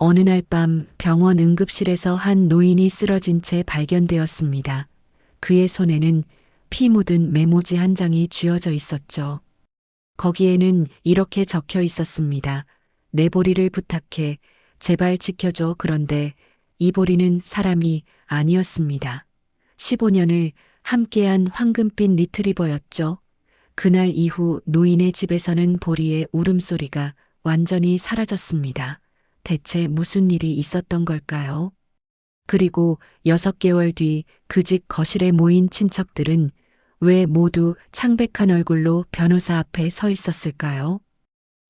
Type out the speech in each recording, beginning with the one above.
어느 날 밤 병원 응급실에서 한 노인이 쓰러진 채 발견되었습니다. 그의 손에는 피 묻은 메모지 한 장이 쥐어져 있었죠. 거기에는 이렇게 적혀 있었습니다. 내 보리를 부탁해. 제발 지켜줘. 그런데 이 보리는 사람이 아니었습니다. 15년을 함께한 황금빛 리트리버였죠. 그날 이후 노인의 집에서는 보리의 울음소리가 완전히 사라졌습니다. 대체 무슨 일이 있었던 걸까요? 그리고 6개월 뒤 그 집 거실에 모인 친척들은 왜 모두 창백한 얼굴로 변호사 앞에 서 있었을까요?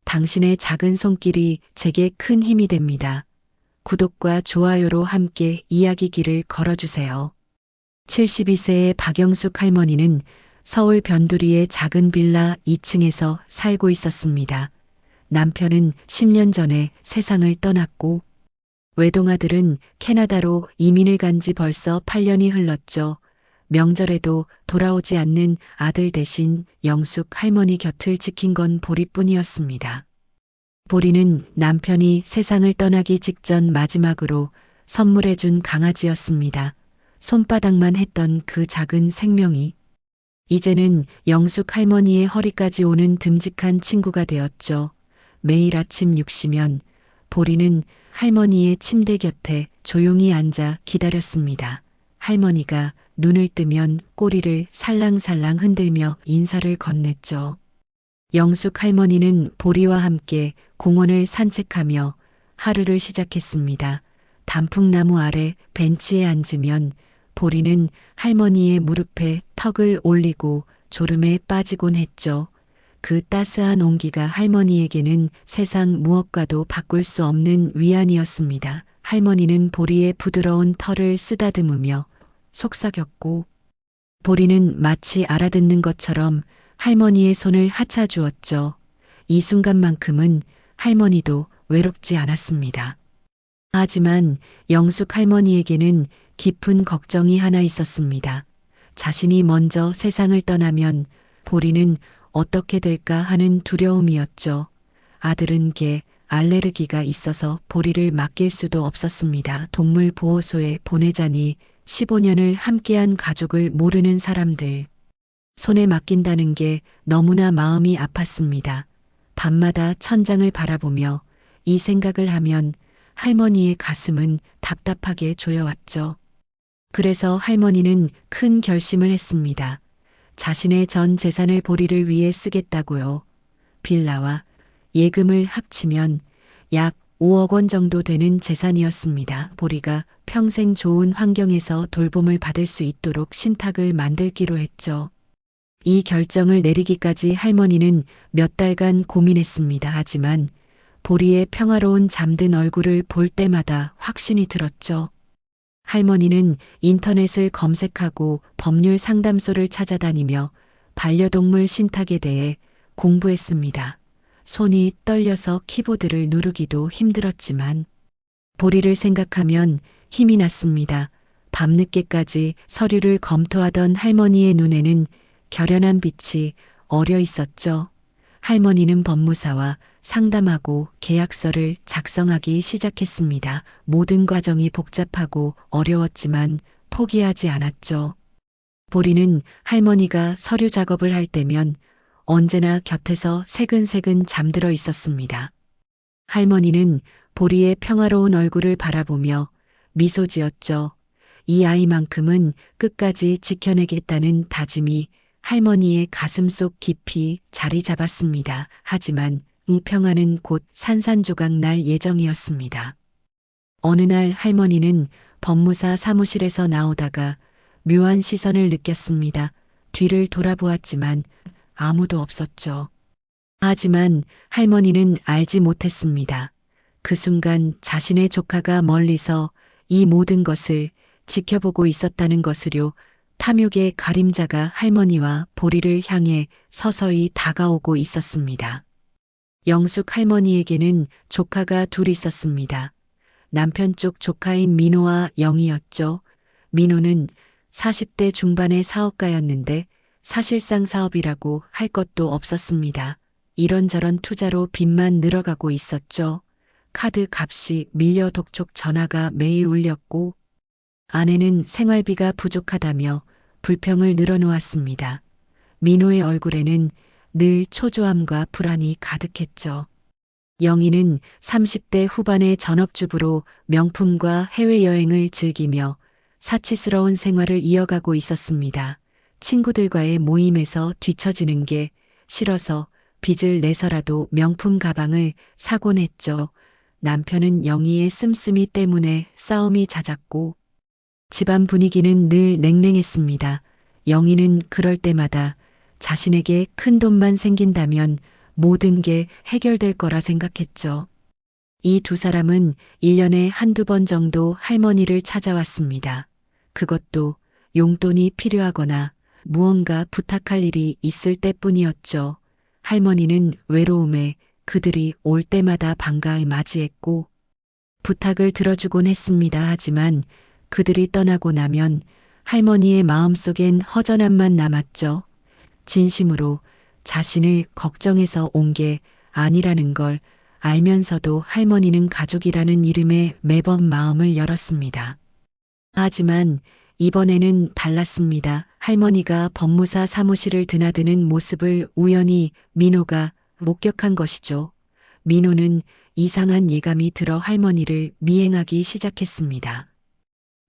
당신의 작은 손길이 제게 큰 힘이 됩니다. 구독과 좋아요로 함께 이야기 길을 걸어주세요. 72세의 박영숙 할머니는 서울 변두리의 작은 빌라 2층에서 살고 있었습니다. 남편은 10년 전에 세상을 떠났고 외동아들은 캐나다로 이민을 간 지 벌써 8년이 흘렀죠. 명절에도 돌아오지 않는 아들 대신 영숙 할머니 곁을 지킨 건 보리뿐이었습니다. 보리는 남편이 세상을 떠나기 직전 마지막으로 선물해준 강아지였습니다. 손바닥만 했던 그 작은 생명이 이제는 영숙 할머니의 허리까지 오는 듬직한 친구가 되었죠. 매일 아침 6시면 보리는 할머니의 침대 곁에 조용히 앉아 기다렸습니다. 할머니가 눈을 뜨면 꼬리를 살랑살랑 흔들며 인사를 건넸죠. 영숙 할머니는 보리와 함께 공원을 산책하며 하루를 시작했습니다. 단풍나무 아래 벤치에 앉으면 보리는 할머니의 무릎에 턱을 올리고 졸음에 빠지곤 했죠. 그 따스한 온기가 할머니에게는 세상 무엇과도 바꿀 수 없는 위안이었습니다. 할머니는 보리의 부드러운 털을 쓰다듬으며 속삭였고 보리는 마치 알아듣는 것처럼 할머니의 손을 하차주었죠. 이 순간만큼은 할머니도 외롭지 않았습니다. 하지만 영숙 할머니에게는 깊은 걱정이 하나 있었습니다. 자신이 먼저 세상을 떠나면 보리는 어떻게 될까 하는 두려움이었죠. 아들은 개, 알레르기가 있어서 보리를 맡길 수도 없었습니다. 동물보호소에 보내자니 15년을 함께한 가족을 모르는 사람들. 손에 맡긴다는 게 너무나 마음이 아팠습니다. 밤마다 천장을 바라보며 이 생각을 하면 할머니의 가슴은 답답하게 조여왔죠. 그래서 할머니는 큰 결심을 했습니다. 자신의 전 재산을 보리를 위해 쓰겠다고요. 빌라와 예금을 합치면 약 5억 원 정도 되는 재산이었습니다. 보리가 평생 좋은 환경에서 돌봄을 받을 수 있도록 신탁을 만들기로 했죠. 이 결정을 내리기까지 할머니는 몇 달간 고민했습니다. 하지만 보리의 평화로운 잠든 얼굴을 볼 때마다 확신이 들었죠. 할머니는 인터넷을 검색하고 법률 상담소를 찾아다니며 반려동물 신탁에 대해 공부했습니다. 손이 떨려서 키보드를 누르기도 힘들었지만 보리를 생각하면 힘이 났습니다. 밤늦게까지 서류를 검토하던 할머니의 눈에는 결연한 빛이 어려 있었죠. 할머니는 법무사와 상담하고 계약서를 작성하기 시작했습니다. 모든 과정이 복잡하고 어려웠지만 포기하지 않았죠. 보리는 할머니가 서류 작업을 할 때면 언제나 곁에서 새근새근 잠들어 있었습니다. 할머니는 보리의 평화로운 얼굴을 바라보며 미소 지었죠. 이 아이만큼은 끝까지 지켜내겠다는 다짐이 할머니의 가슴속 깊이 자리 잡았습니다. 하지만 이 평화는 곧 산산조각 날 예정이었습니다. 어느 날 할머니는 법무사 사무실에서 나오다가 묘한 시선을 느꼈습니다. 뒤를 돌아보았지만 아무도 없었죠. 하지만 할머니는 알지 못했습니다. 그 순간 자신의 조카가 멀리서 이 모든 것을 지켜보고 있었다는 것을요. 탐욕의 가림자가 할머니와 보리를 향해 서서히 다가오고 있었습니다. 영숙 할머니에게는 조카가 둘 있었습니다. 남편 쪽 조카인 민호와 영이었죠. 민호는 40대 중반의 사업가였는데 사실상 사업이라고 할 것도 없었습니다. 이런저런 투자로 빚만 늘어가고 있었죠. 카드 값이 밀려 독촉 전화가 매일 울렸고 아내는 생활비가 부족하다며 불평을 늘어놓았습니다. 민호의 얼굴에는 늘 초조함과 불안이 가득했죠. 영희는 30대 후반의 전업주부로 명품과 해외여행을 즐기며 사치스러운 생활을 이어가고 있었습니다. 친구들과의 모임에서 뒤처지는 게 싫어서 빚을 내서라도 명품 가방을 사곤 했죠. 남편은 영희의 씀씀이 때문에 싸움이 잦았고 집안 분위기는 늘 냉랭했습니다. 영희는 그럴 때마다 자신에게 큰 돈만 생긴다면 모든 게 해결될 거라 생각했죠. 이 두 사람은 1년에 한두 번 정도 할머니를 찾아왔습니다. 그것도 용돈이 필요하거나 무언가 부탁할 일이 있을 때뿐이었죠. 할머니는 외로움에 그들이 올 때마다 반가이 맞이했고 부탁을 들어주곤 했습니다. 하지만 그들이 떠나고 나면 할머니의 마음속엔 허전함만 남았죠. 진심으로 자신을 걱정해서 온 게 아니라는 걸 알면서도 할머니는 가족이라는 이름에 매번 마음을 열었습니다. 하지만 이번에는 달랐습니다. 할머니가 법무사 사무실을 드나드는 모습을 우연히 민호가 목격한 것이죠. 민호는 이상한 예감이 들어 할머니를 미행하기 시작했습니다.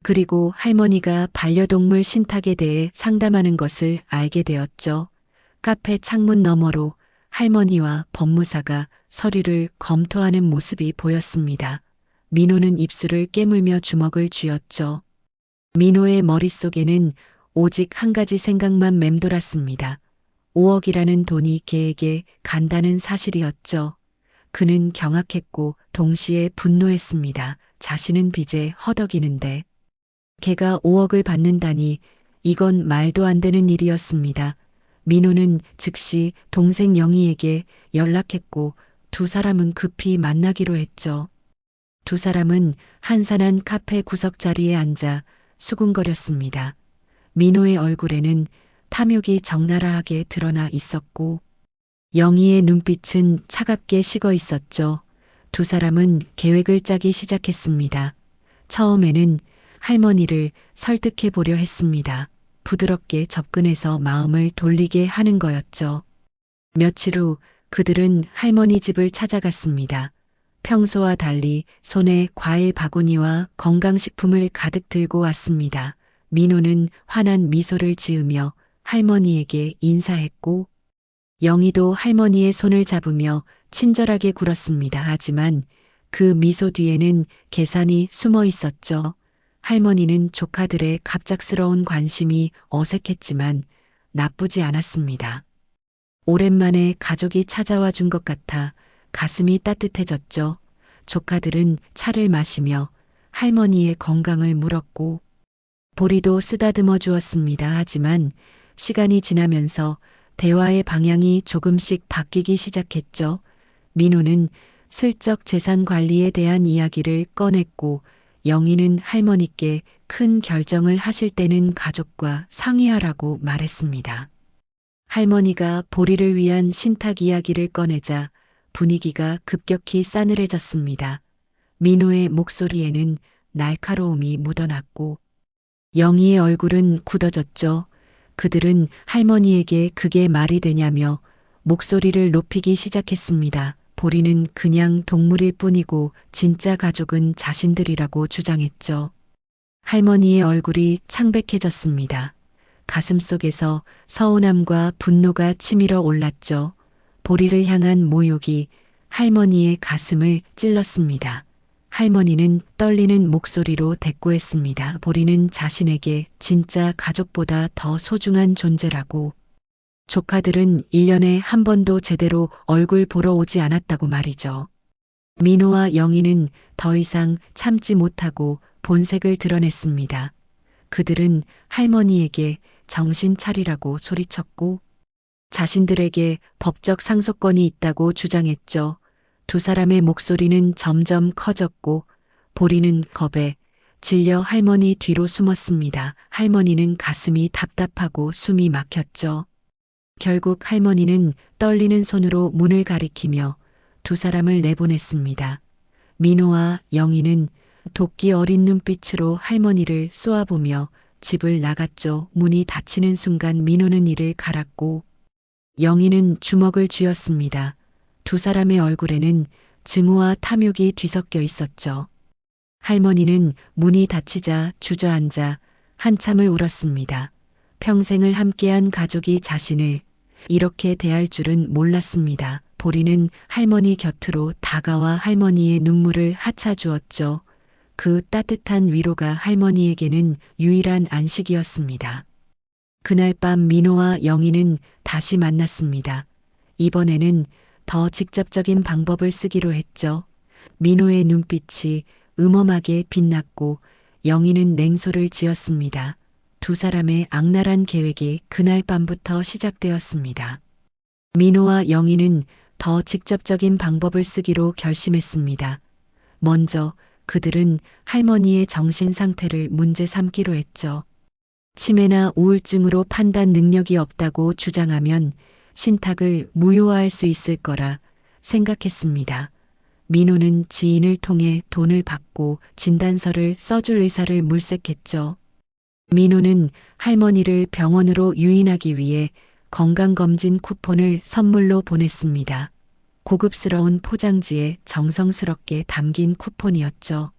그리고 할머니가 반려동물 신탁에 대해 상담하는 것을 알게 되었죠. 카페 창문 너머로 할머니와 법무사가 서류를 검토하는 모습이 보였습니다. 민호는 입술을 깨물며 주먹을 쥐었죠. 민호의 머릿속에는 오직 한 가지 생각만 맴돌았습니다. 5억이라는 돈이 걔에게 간다는 사실이었죠. 그는 경악했고 동시에 분노했습니다. 자신은 빚에 허덕이는데 걔가 5억을 받는다니 이건 말도 안 되는 일이었습니다. 민호는 즉시 동생 영희에게 연락했고 두 사람은 급히 만나기로 했죠. 두 사람은 한산한 카페 구석자리에 앉아 수군거렸습니다. 민호의 얼굴에는 탐욕이 적나라하게 드러나 있었고 영희의 눈빛은 차갑게 식어 있었죠. 두 사람은 계획을 짜기 시작했습니다. 처음에는 할머니를 설득해 보려 했습니다. 부드럽게 접근해서 마음을 돌리게 하는 거였죠. 며칠 후 그들은 할머니 집을 찾아갔습니다. 평소와 달리 손에 과일 바구니와 건강식품을 가득 들고 왔습니다. 민호는 환한 미소를 지으며 할머니에게 인사했고 영희도 할머니의 손을 잡으며 친절하게 굴었습니다. 하지만 그 미소 뒤에는 계산이 숨어 있었죠. 할머니는 조카들의 갑작스러운 관심이 어색했지만 나쁘지 않았습니다. 오랜만에 가족이 찾아와 준 것 같아 가슴이 따뜻해졌죠. 조카들은 차를 마시며 할머니의 건강을 물었고 보리도 쓰다듬어 주었습니다. 하지만 시간이 지나면서 대화의 방향이 조금씩 바뀌기 시작했죠. 민호는 슬쩍 재산 관리에 대한 이야기를 꺼냈고 영희는 할머니께 큰 결정을 하실 때는 가족과 상의하라고 말했습니다. 할머니가 보리를 위한 신탁 이야기를 꺼내자 분위기가 급격히 싸늘해졌습니다. 민호의 목소리에는 날카로움이 묻어났고 영희의 얼굴은 굳어졌죠. 그들은 할머니에게 그게 말이 되냐며 목소리를 높이기 시작했습니다. 보리는 그냥 동물일 뿐이고 진짜 가족은 자신들이라고 주장했죠. 할머니의 얼굴이 창백해졌습니다. 가슴속에서 서운함과 분노가 치밀어 올랐죠. 보리를 향한 모욕이 할머니의 가슴을 찔렀습니다. 할머니는 떨리는 목소리로 대꾸했습니다. 보리는 자신에게 진짜 가족보다 더 소중한 존재라고. 조카들은 1년에 한 번도 제대로 얼굴 보러 오지 않았다고 말이죠. 민호와 영희는 더 이상 참지 못하고 본색을 드러냈습니다. 그들은 할머니에게 정신 차리라고 소리쳤고 자신들에게 법적 상속권이 있다고 주장했죠. 두 사람의 목소리는 점점 커졌고 보리는 겁에 질려 할머니 뒤로 숨었습니다. 할머니는 가슴이 답답하고 숨이 막혔죠. 결국 할머니는 떨리는 손으로 문을 가리키며 두 사람을 내보냈습니다. 민호와 영희는 도끼 어린 눈빛으로 할머니를 쏘아보며 집을 나갔죠. 문이 닫히는 순간 민호는 이를 갈았고 영희는 주먹을 쥐었습니다. 두 사람의 얼굴에는 증오와 탐욕이 뒤섞여 있었죠. 할머니는 문이 닫히자 주저앉아 한참을 울었습니다. 평생을 함께한 가족이 자신을 이렇게 대할 줄은 몰랐습니다. 보리는 할머니 곁으로 다가와 할머니의 눈물을 핫아주었죠. 그 따뜻한 위로가 할머니에게는 유일한 안식이었습니다. 그날 밤 민호와 영희는 다시 만났습니다. 이번에는 더 직접적인 방법을 쓰기로 했죠. 민호의 눈빛이 음험하게 빛났고 영희는 냉소를 지었습니다. 두 사람의 악랄한 계획이 그날 밤부터 시작되었습니다. 민호와 영희는 더 직접적인 방법을 쓰기로 결심했습니다. 먼저 그들은 할머니의 정신 상태를 문제 삼기로 했죠. 치매나 우울증으로 판단 능력이 없다고 주장하면 신탁을 무효화할 수 있을 거라 생각했습니다. 민호는 지인을 통해 돈을 받고 진단서를 써줄 의사를 물색했죠. 민호는 할머니를 병원으로 유인하기 위해 건강검진 쿠폰을 선물로 보냈습니다. 고급스러운 포장지에 정성스럽게 담긴 쿠폰이었죠.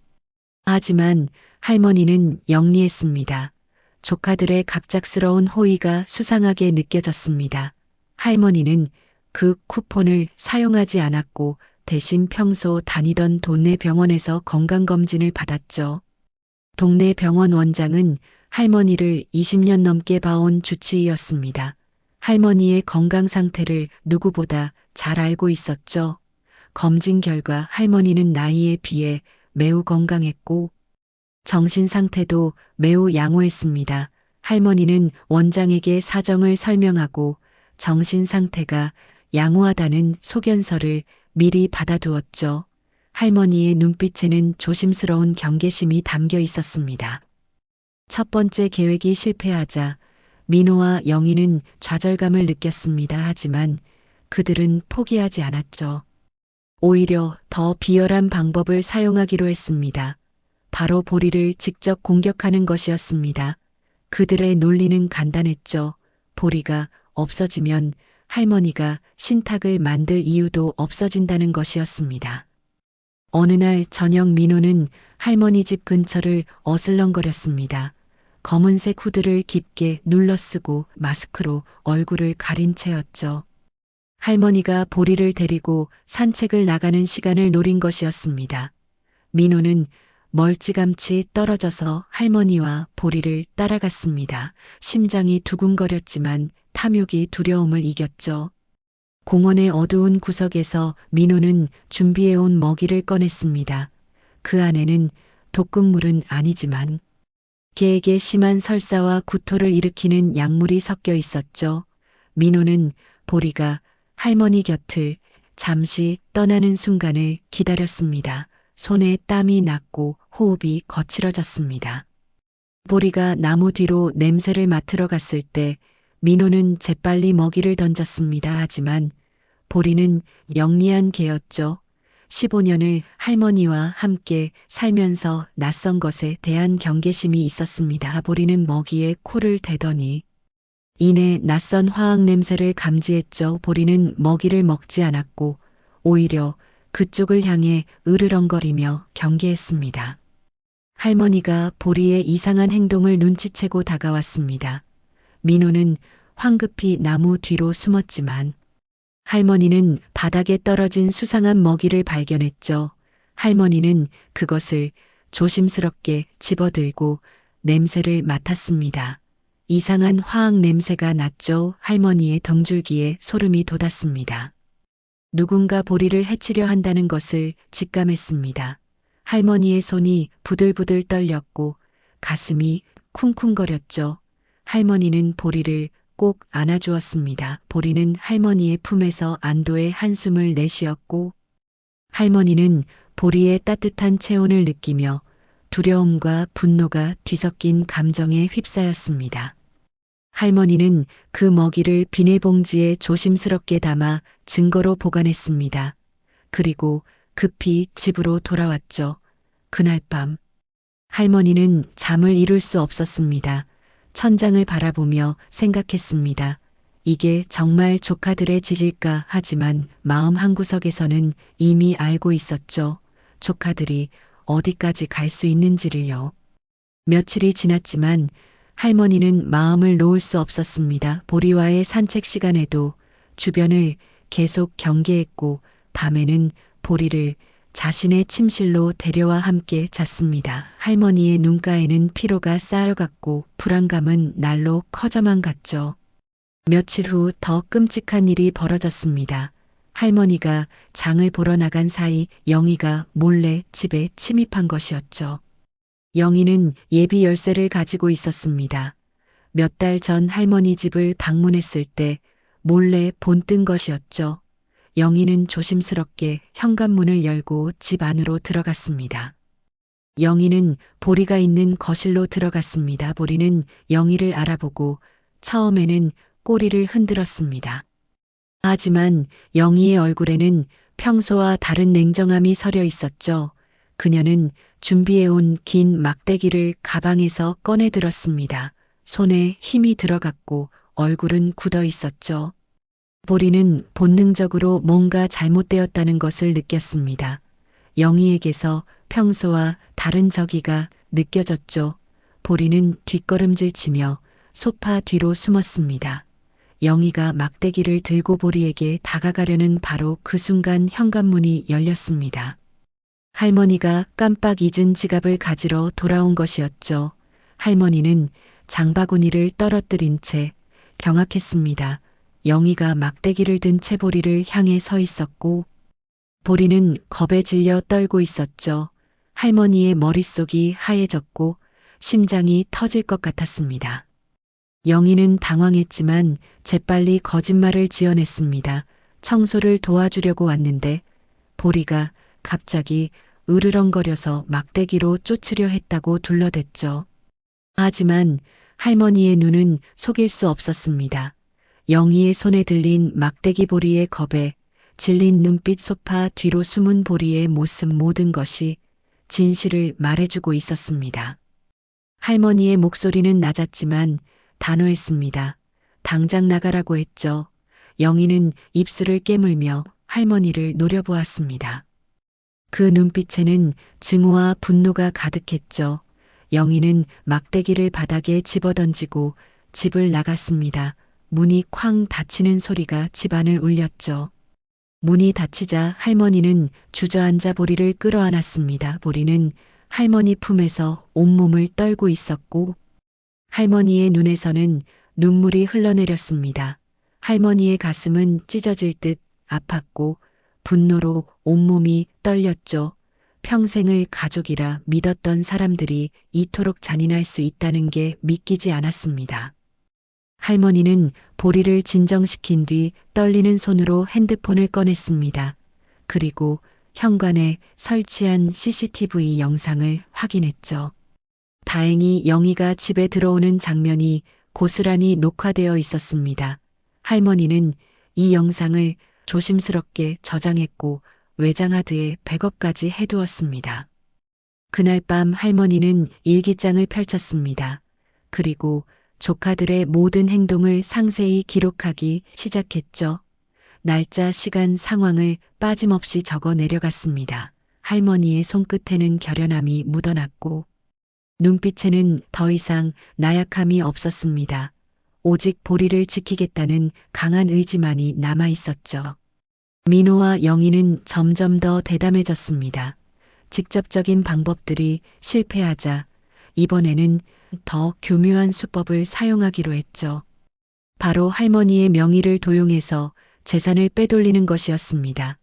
하지만 할머니는 영리했습니다. 조카들의 갑작스러운 호의가 수상하게 느껴졌습니다. 할머니는 그 쿠폰을 사용하지 않았고 대신 평소 다니던 동네 병원에서 건강검진을 받았죠. 동네 병원 원장은 할머니를 20년 넘게 봐온 주치의였습니다. 할머니의 건강 상태를 누구보다 잘 알고 있었죠. 검진 결과 할머니는 나이에 비해 매우 건강했고 정신 상태도 매우 양호했습니다. 할머니는 원장에게 사정을 설명하고 정신 상태가 양호하다는 소견서를 미리 받아두었죠. 할머니의 눈빛에는 조심스러운 경계심이 담겨 있었습니다. 첫 번째 계획이 실패하자 민호와 영희는 좌절감을 느꼈습니다. 하지만 그들은 포기하지 않았죠. 오히려 더 비열한 방법을 사용하기로 했습니다. 바로 보리를 직접 공격하는 것이었습니다. 그들의 논리는 간단했죠. 보리가 없어지면 할머니가 신탁을 만들 이유도 없어진다는 것이었습니다. 어느 날 저녁 민호는 할머니 집 근처를 어슬렁거렸습니다. 검은색 후드를 깊게 눌러쓰고 마스크로 얼굴을 가린 채였죠. 할머니가 보리를 데리고 산책을 나가는 시간을 노린 것이었습니다. 민호는 멀찌감치 떨어져서 할머니와 보리를 따라갔습니다. 심장이 두근거렸지만 탐욕이 두려움을 이겼죠. 공원의 어두운 구석에서 민호는 준비해온 먹이를 꺼냈습니다. 그 안에는 독극물은 아니지만 개에게 심한 설사와 구토를 일으키는 약물이 섞여 있었죠. 민호는 보리가 할머니 곁을 잠시 떠나는 순간을 기다렸습니다. 손에 땀이 났고 호흡이 거칠어졌습니다. 보리가 나무 뒤로 냄새를 맡으러 갔을 때 민호는 재빨리 먹이를 던졌습니다. 하지만 보리는 영리한 개였죠. 15년을 할머니와 함께 살면서 낯선 것에 대한 경계심이 있었습니다. 보리는 먹이에 코를 대더니 이내 낯선 화학 냄새를 감지했죠. 보리는 먹이를 먹지 않았고 오히려 그쪽을 향해 으르렁거리며 경계했습니다. 할머니가 보리의 이상한 행동을 눈치채고 다가왔습니다. 민호는 황급히 나무 뒤로 숨었지만 할머니는 바닥에 떨어진 수상한 먹이를 발견했죠. 할머니는 그것을 조심스럽게 집어들고 냄새를 맡았습니다. 이상한 화학 냄새가 났죠. 할머니의 덩줄기에 소름이 돋았습니다. 누군가 보리를 해치려 한다는 것을 직감했습니다. 할머니의 손이 부들부들 떨렸고 가슴이 쿵쿵거렸죠. 할머니는 보리를 꼭 안아주었습니다. 보리는 할머니의 품에서 안도의 한숨을 내쉬었고 할머니는 보리의 따뜻한 체온을 느끼며 두려움과 분노가 뒤섞인 감정에 휩싸였습니다. 할머니는 그 먹이를 비닐봉지에 조심스럽게 담아 증거로 보관했습니다. 그리고 급히 집으로 돌아왔죠. 그날 밤 할머니는 잠을 이룰 수 없었습니다. 천장을 바라보며 생각했습니다. 이게 정말 조카들의 짓일까 하지만 마음 한구석에서는 이미 알고 있었죠. 조카들이 어디까지 갈 수 있는지를요. 며칠이 지났지만 할머니는 마음을 놓을 수 없었습니다. 보리와의 산책 시간에도 주변을 계속 경계했고 밤에는 보리를 자신의 침실로 데려와 함께 잤습니다. 할머니의 눈가에는 피로가 쌓여갔고 불안감은 날로 커져만 갔죠. 며칠 후 더 끔찍한 일이 벌어졌습니다. 할머니가 장을 보러 나간 사이 영희가 몰래 집에 침입한 것이었죠. 영희는 예비 열쇠를 가지고 있었습니다. 몇 달 전 할머니 집을 방문했을 때 몰래 본뜬 것이었죠. 영희는 조심스럽게 현관문을 열고 집 안으로 들어갔습니다. 영희는 보리가 있는 거실로 들어갔습니다. 보리는 영희를 알아보고 처음에는 꼬리를 흔들었습니다. 하지만 영희의 얼굴에는 평소와 다른 냉정함이 서려 있었죠. 그녀는 준비해온 긴 막대기를 가방에서 꺼내 들었습니다. 손에 힘이 들어갔고 얼굴은 굳어 있었죠. 보리는 본능적으로 뭔가 잘못되었다는 것을 느꼈습니다. 영희에게서 평소와 다른 저기가 느껴졌죠. 보리는 뒷걸음질 치며 소파 뒤로 숨었습니다. 영희가 막대기를 들고 보리에게 다가가려는 바로 그 순간 현관문이 열렸습니다. 할머니가 깜빡 잊은 지갑을 가지러 돌아온 것이었죠. 할머니는 장바구니를 떨어뜨린 채 경악했습니다. 영희가 막대기를 든 채 보리를 향해 서 있었고 보리는 겁에 질려 떨고 있었죠. 할머니의 머릿속이 하얘졌고 심장이 터질 것 같았습니다. 영희는 당황했지만 재빨리 거짓말을 지어냈습니다. 청소를 도와주려고 왔는데 보리가 갑자기 으르렁거려서 막대기로 쫓으려 했다고 둘러댔죠. 하지만 할머니의 눈은 속일 수 없었습니다. 영희의 손에 들린 막대기 보리의 겁에 질린 눈빛 소파 뒤로 숨은 보리의 모습 모든 것이 진실을 말해주고 있었습니다. 할머니의 목소리는 낮았지만 단호했습니다. 당장 나가라고 했죠. 영희는 입술을 깨물며 할머니를 노려보았습니다. 그 눈빛에는 증오와 분노가 가득했죠. 영희는 막대기를 바닥에 집어던지고 집을 나갔습니다. 문이 쾅 닫히는 소리가 집안을 울렸죠. 문이 닫히자 할머니는 주저앉아 보리를 끌어안았습니다. 보리는 할머니 품에서 온몸을 떨고 있었고 할머니의 눈에서는 눈물이 흘러내렸습니다. 할머니의 가슴은 찢어질 듯 아팠고 분노로 온몸이 떨렸죠. 평생을 가족이라 믿었던 사람들이 이토록 잔인할 수 있다는 게 믿기지 않았습니다. 할머니는 보리를 진정시킨 뒤 떨리는 손으로 핸드폰을 꺼냈습니다. 그리고 현관에 설치한 CCTV 영상을 확인했죠. 다행히 영희가 집에 들어오는 장면이 고스란히 녹화되어 있었습니다. 할머니는 이 영상을 조심스럽게 저장했고 외장하드에 백업까지 해두었습니다. 그날 밤 할머니는 일기장을 펼쳤습니다. 그리고 조카들의 모든 행동을 상세히 기록하기 시작했죠. 날짜, 시간, 상황을 빠짐없이 적어 내려갔습니다. 할머니의 손끝에는 결연함이 묻어났고 눈빛에는 더 이상 나약함이 없었습니다. 오직 보리를 지키겠다는 강한 의지만이 남아 있었죠. 민호와 영희는 점점 더 대담해졌습니다. 직접적인 방법들이 실패하자 이번에는 더 교묘한 수법을 사용하기로 했죠. 바로 할머니의 명의를 도용해서 재산을 빼돌리는 것이었습니다.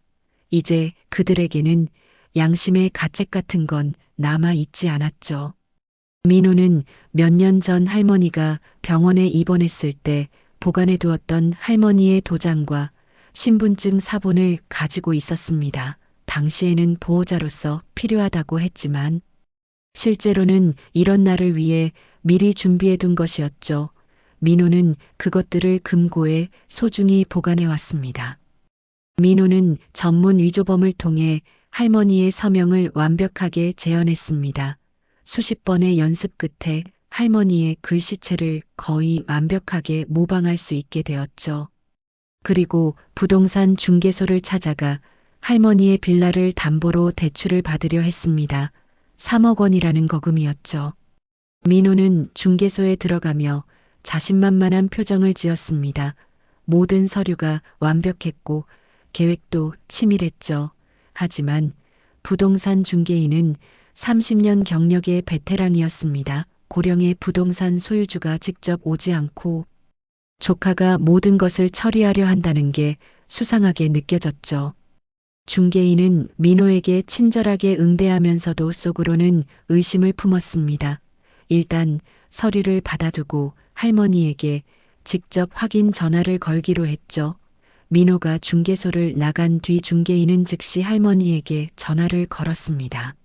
이제 그들에게는 양심의 가책 같은 건 남아 있지 않았죠. 민호는 몇 년 전 할머니가 병원에 입원했을 때 보관해 두었던 할머니의 도장과 신분증 사본을 가지고 있었습니다. 당시에는 보호자로서 필요하다고 했지만 실제로는 이런 날을 위해 미리 준비해 둔 것이었죠. 민호는 그것들을 금고에 소중히 보관해 왔습니다. 민호는 전문 위조범을 통해 할머니의 서명을 완벽하게 재현했습니다. 수십 번의 연습 끝에 할머니의 글씨체를 거의 완벽하게 모방할 수 있게 되었죠. 그리고 부동산 중개소를 찾아가 할머니의 빌라를 담보로 대출을 받으려 했습니다. 3억 원이라는 거금이었죠. 민호는 중개소에 들어가며 자신만만한 표정을 지었습니다. 모든 서류가 완벽했고 계획도 치밀했죠. 하지만 부동산 중개인은 30년 경력의 베테랑이었습니다. 고령의 부동산 소유주가 직접 오지 않고 조카가 모든 것을 처리하려 한다는 게 수상하게 느껴졌죠. 중개인은 민호에게 친절하게 응대하면서도 속으로는 의심을 품었습니다. 일단 서류를 받아두고 할머니에게 직접 확인 전화를 걸기로 했죠. 민호가 중개소를 나간 뒤 중개인은 즉시 할머니에게 전화를 걸었습니다.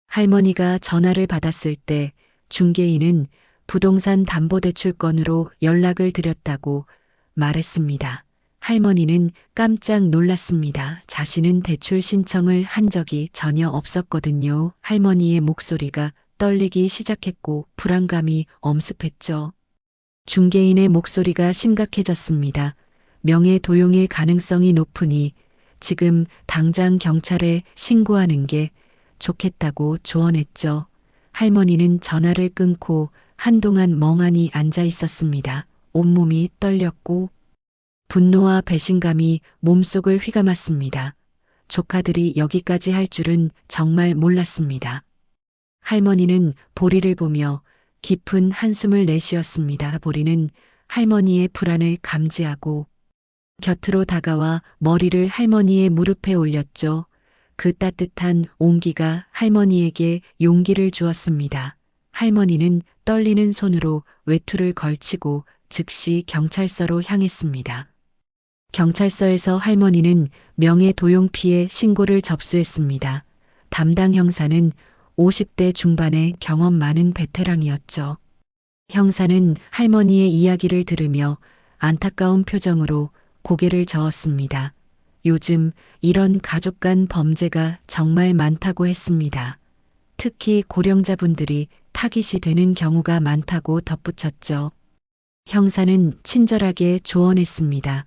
할머니가 전화를 받았을 때 중개인은 부동산 담보대출건으로 연락을 드렸다고 말했습니다. 할머니는 깜짝 놀랐습니다. 자신은 대출 신청을 한 적이 전혀 없었거든요. 할머니의 목소리가 떨리기 시작했고 불안감이 엄습했죠. 중개인의 목소리가 심각해졌습니다. 명예 도용일 가능성이 높으니 지금 당장 경찰에 신고하는 게 좋겠다고 조언했죠. 할머니는 전화를 끊고 한동안 멍하니 앉아 있었습니다. 온몸이 떨렸고 분노와 배신감이 몸속을 휘감았습니다. 조카들이 여기까지 할 줄은 정말 몰랐습니다. 할머니는 보리를 보며 깊은 한숨을 내쉬었습니다. 보리는 할머니의 불안을 감지하고 곁으로 다가와 머리를 할머니의 무릎에 올렸죠. 그 따뜻한 온기가 할머니에게 용기를 주었습니다. 할머니는 떨리는 손으로 외투를 걸치고 즉시 경찰서로 향했습니다. 경찰서에서 할머니는 명예도용 피해 신고를 접수했습니다. 담당 형사는 50대 중반의 경험 많은 베테랑이었죠. 형사는 할머니의 이야기를 들으며 안타까운 표정으로 고개를 저었습니다. 요즘 이런 가족 간 범죄가 정말 많다고 했습니다. 특히 고령자분들이 타깃이 되는 경우가 많다고 덧붙였죠. 형사는 친절하게 조언했습니다.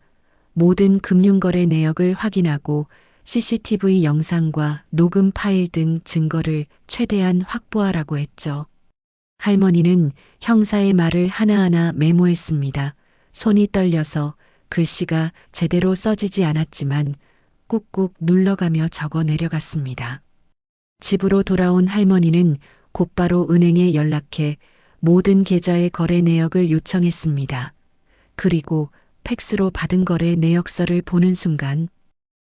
모든 금융거래 내역을 확인하고 CCTV 영상과 녹음 파일 등 증거를 최대한 확보하라고 했죠. 할머니는 형사의 말을 하나하나 메모했습니다. 손이 떨려서 글씨가 제대로 써지지 않았지만 꾹꾹 눌러가며 적어 내려갔습니다. 집으로 돌아온 할머니는 곧바로 은행에 연락해 모든 계좌의 거래 내역을 요청했습니다. 그리고 팩스로 받은 거래 내역서를 보는 순간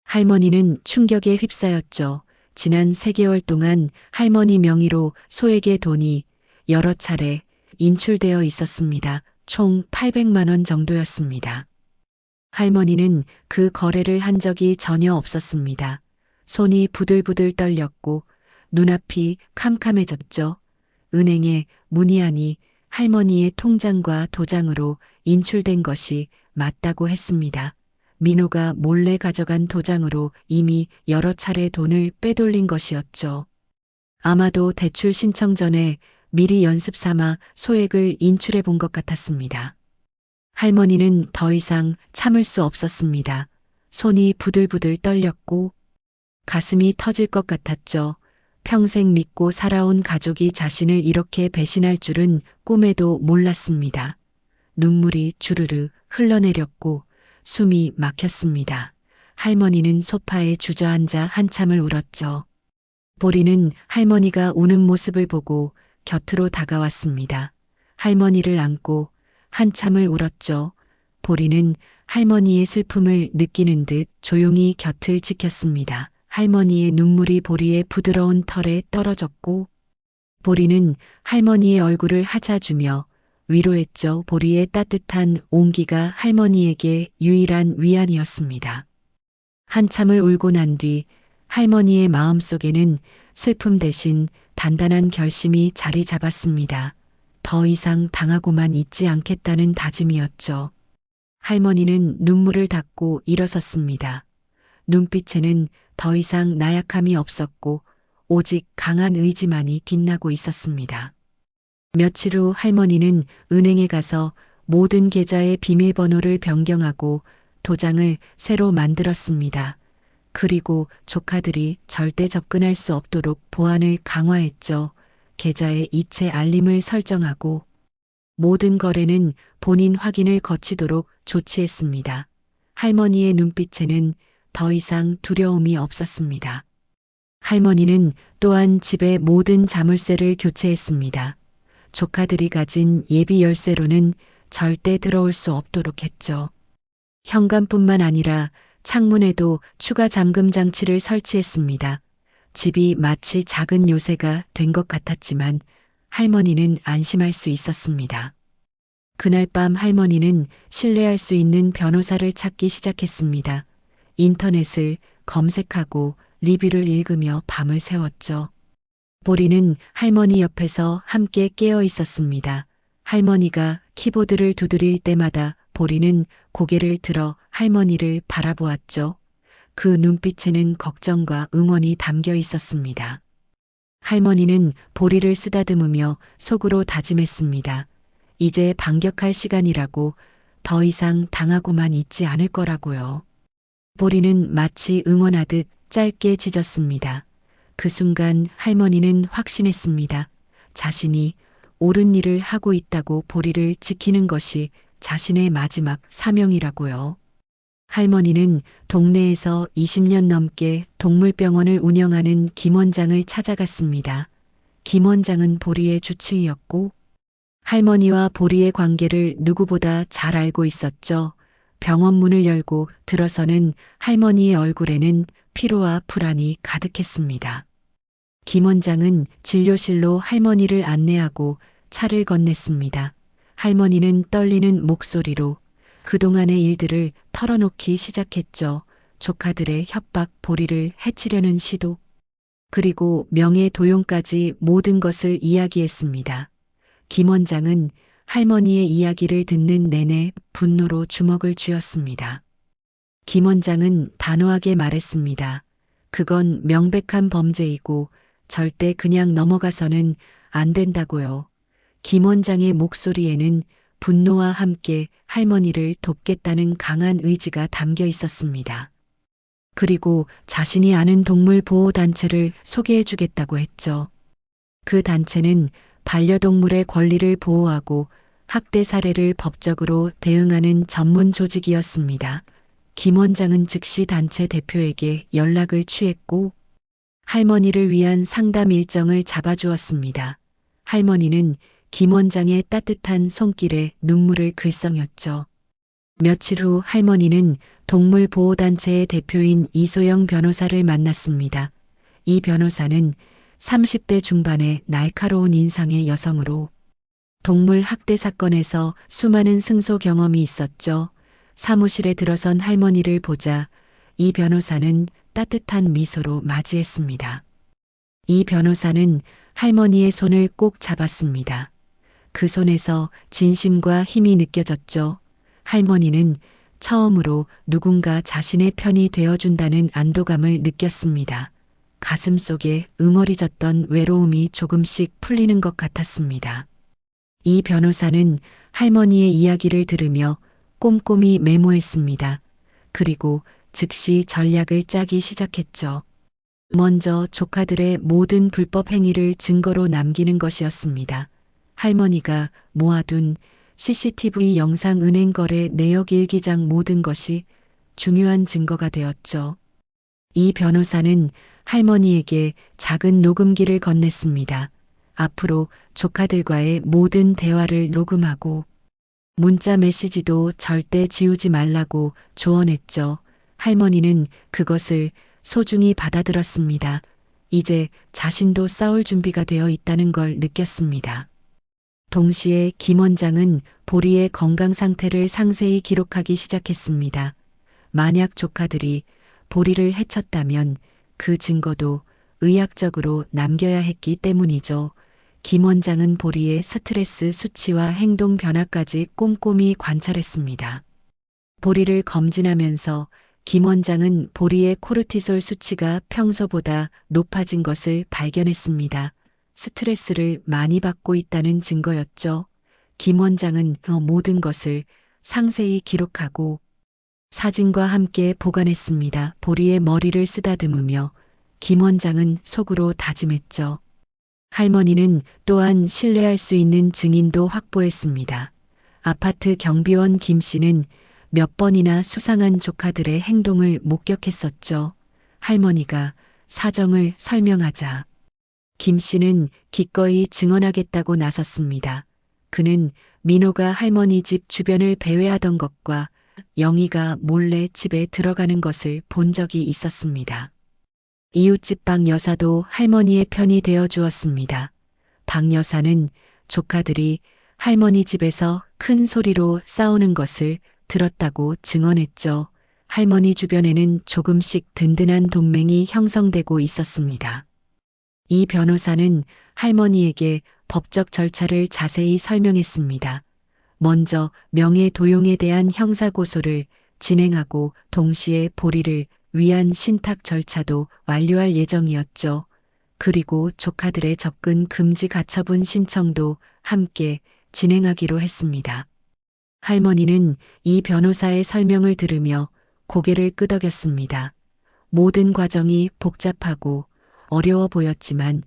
할머니는 충격에 휩싸였죠. 지난 3개월 동안 할머니 명의로 소액의 돈이 여러 차례 인출되어 있었습니다. 총 800만 원 정도였습니다. 할머니는 그 거래를 한 적이 전혀 없었습니다. 손이 부들부들 떨렸고 눈앞이 캄캄해졌죠. 은행에 문의하니 할머니의 통장과 도장으로 인출된 것이 맞다고 했습니다. 민호가 몰래 가져간 도장으로 이미 여러 차례 돈을 빼돌린 것이었죠. 아마도 대출 신청 전에 미리 연습 삼아 소액을 인출해 본 것 같았습니다. 할머니는 더 이상 참을 수 없었습니다. 손이 부들부들 떨렸고 가슴이 터질 것 같았죠. 평생 믿고 살아온 가족이 자신을 이렇게 배신할 줄은 꿈에도 몰랐습니다. 눈물이 주르르 흘러내렸고 숨이 막혔습니다. 할머니는 소파에 주저앉아 한참을 울었죠. 보리는 할머니가 우는 모습을 보고 곁으로 다가왔습니다. 할머니를 안고 한참을 울었죠. 보리는 할머니의 슬픔을 느끼는 듯 조용히 곁을 지켰습니다. 할머니의 눈물이 보리의 부드러운 털에 떨어졌고 보리는 할머니의 얼굴을 하자주며 위로했죠. 보리의 따뜻한 온기가 할머니에게 유일한 위안이었습니다. 한참을 울고 난 뒤 할머니의 마음속에는 슬픔 대신 단단한 결심이 자리 잡았습니다. 더 이상 당하고만 있지 않겠다는 다짐이었죠. 할머니는 눈물을 닦고 일어섰습니다. 눈빛에는 더 이상 나약함이 없었고 오직 강한 의지만이 빛나고 있었습니다. 며칠 후 할머니는 은행에 가서 모든 계좌의 비밀번호를 변경하고 도장을 새로 만들었습니다. 그리고 조카들이 절대 접근할 수 없도록 보안을 강화했죠. 계좌에 이체 알림을 설정하고 모든 거래는 본인 확인을 거치도록 조치했습니다. 할머니의 눈빛에는 더 이상 두려움이 없었습니다. 할머니는 또한 집의 모든 자물쇠를 교체했습니다. 조카들이 가진 예비 열쇠로는 절대 들어올 수 없도록 했죠. 현관뿐만 아니라 창문에도 추가 잠금 장치를 설치했습니다. 집이 마치 작은 요새가 된 것 같았지만 할머니는 안심할 수 있었습니다. 그날 밤 할머니는 신뢰할 수 있는 변호사를 찾기 시작했습니다. 인터넷을 검색하고 리뷰를 읽으며 밤을 새웠죠. 보리는 할머니 옆에서 함께 깨어 있었습니다. 할머니가 키보드를 두드릴 때마다 보리는 고개를 들어 할머니를 바라보았죠. 그 눈빛에는 걱정과 응원이 담겨 있었습니다. 할머니는 보리를 쓰다듬으며 속으로 다짐했습니다. 이제 반격할 시간이라고, 더 이상 당하고만 있지 않을 거라고요. 보리는 마치 응원하듯 짧게 짖었습니다. 그 순간 할머니는 확신했습니다. 자신이 옳은 일을 하고 있다고 보리를 지키는 것이 자신의 마지막 사명이라고요. 할머니는 동네에서 20년 넘게 동물병원을 운영하는 김 원장을 찾아갔습니다. 김 원장은 보리의 주치의였고 할머니와 보리의 관계를 누구보다 잘 알고 있었죠. 병원 문을 열고 들어서는 할머니의 얼굴에는 피로와 불안이 가득했습니다. 김 원장은 진료실로 할머니를 안내하고 차를 건넸습니다. 할머니는 떨리는 목소리로 그동안의 일들을 털어놓기 시작했죠. 조카들의 협박, 보리를 해치려는 시도, 그리고 명예 도용까지 모든 것을 이야기했습니다. 김 원장은 할머니의 이야기를 듣는 내내 분노로 주먹을 쥐었습니다. 김 원장은 단호하게 말했습니다. 그건 명백한 범죄이고 절대 그냥 넘어가서는 안 된다고요. 김 원장의 목소리에는 분노와 함께 할머니를 돕겠다는 강한 의지가 담겨 있었습니다. 그리고 자신이 아는 동물 보호 단체를 소개해 주겠다고 했죠. 그 단체는 반려동물의 권리를 보호하고 학대 사례를 법적으로 대응하는 전문 조직이었습니다. 김 원장은 즉시 단체 대표에게 연락을 취했고 할머니를 위한 상담 일정을 잡아주었습니다. 할머니는 김 원장의 따뜻한 손길에 눈물을 글썽였죠. 며칠 후 할머니는 동물보호단체의 대표인 이소영 변호사를 만났습니다. 이 변호사는 30대 중반의 날카로운 인상의 여성으로 동물 학대 사건에서 수많은 승소 경험이 있었죠. 사무실에 들어선 할머니를 보자 이 변호사는 따뜻한 미소로 맞이했습니다. 이 변호사는 할머니의 손을 꼭 잡았습니다. 그 손에서 진심과 힘이 느껴졌죠. 할머니는 처음으로 누군가 자신의 편이 되어준다는 안도감을 느꼈습니다. 가슴 속에 응어리졌던 외로움이 조금씩 풀리는 것 같았습니다. 이 변호사는 할머니의 이야기를 들으며 꼼꼼히 메모했습니다. 그리고 즉시 전략을 짜기 시작했죠. 먼저 조카들의 모든 불법 행위를 증거로 남기는 것이었습니다. 할머니가 모아둔 CCTV 영상 은행 거래 내역 일기장 모든 것이 중요한 증거가 되었죠. 이 변호사는 할머니에게 작은 녹음기를 건넸습니다. 앞으로 조카들과의 모든 대화를 녹음하고 문자 메시지도 절대 지우지 말라고 조언했죠. 할머니는 그것을 소중히 받아들었습니다. 이제 자신도 싸울 준비가 되어 있다는 걸 느꼈습니다. 동시에 김 원장은 보리의 건강 상태를 상세히 기록하기 시작했습니다. 만약 조카들이 보리를 해쳤다면 그 증거도 의학적으로 남겨야 했기 때문이죠. 김 원장은 보리의 스트레스 수치와 행동 변화까지 꼼꼼히 관찰했습니다. 보리를 검진하면서 김 원장은 보리의 코르티솔 수치가 평소보다 높아진 것을 발견했습니다. 스트레스를 많이 받고 있다는 증거였죠. 김 원장은 모든 것을 상세히 기록하고 사진과 함께 보관했습니다. 보리의 머리를 쓰다듬으며 김 원장은 속으로 다짐했죠. 할머니는 또한 신뢰할 수 있는 증인도 확보했습니다. 아파트 경비원 김 씨는 몇 번이나 수상한 조카들의 행동을 목격했었죠. 할머니가 사정을 설명하자 김 씨는 기꺼이 증언하겠다고 나섰습니다. 그는 민호가 할머니 집 주변을 배회하던 것과 영희가 몰래 집에 들어가는 것을 본 적이 있었습니다. 이웃집 박 여사도 할머니의 편이 되어 주었습니다. 박 여사는 조카들이 할머니 집에서 큰 소리로 싸우는 것을 들었다고 증언했죠. 할머니 주변에는 조금씩 든든한 동맹이 형성되고 있었습니다. 이 변호사는 할머니에게 법적 절차를 자세히 설명했습니다. 먼저 명예도용에 대한 형사고소를 진행하고 동시에 보리를 위한 신탁 절차도 완료할 예정이었죠. 그리고 조카들의 접근 금지 가처분 신청도 함께 진행하기로 했습니다. 할머니는 이 변호사의 설명을 들으며 고개를 끄덕였습니다. 모든 과정이 복잡하고 어려워 보였지만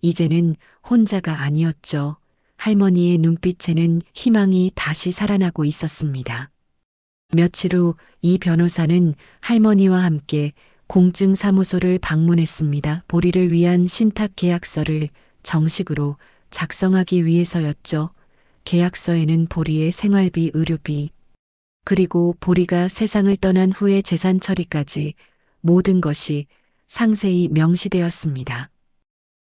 이제는 혼자가 아니었죠. 할머니의 눈빛에는 희망이 다시 살아나고 있었습니다. 며칠 후 이 변호사는 할머니와 함께 공증사무소를 방문했습니다. 보리를 위한 신탁 계약서를 정식으로 작성하기 위해서였죠. 계약서에는 보리의 생활비, 의료비, 그리고 보리가 세상을 떠난 후의 재산 처리까지 모든 것이 상세히 명시되었습니다.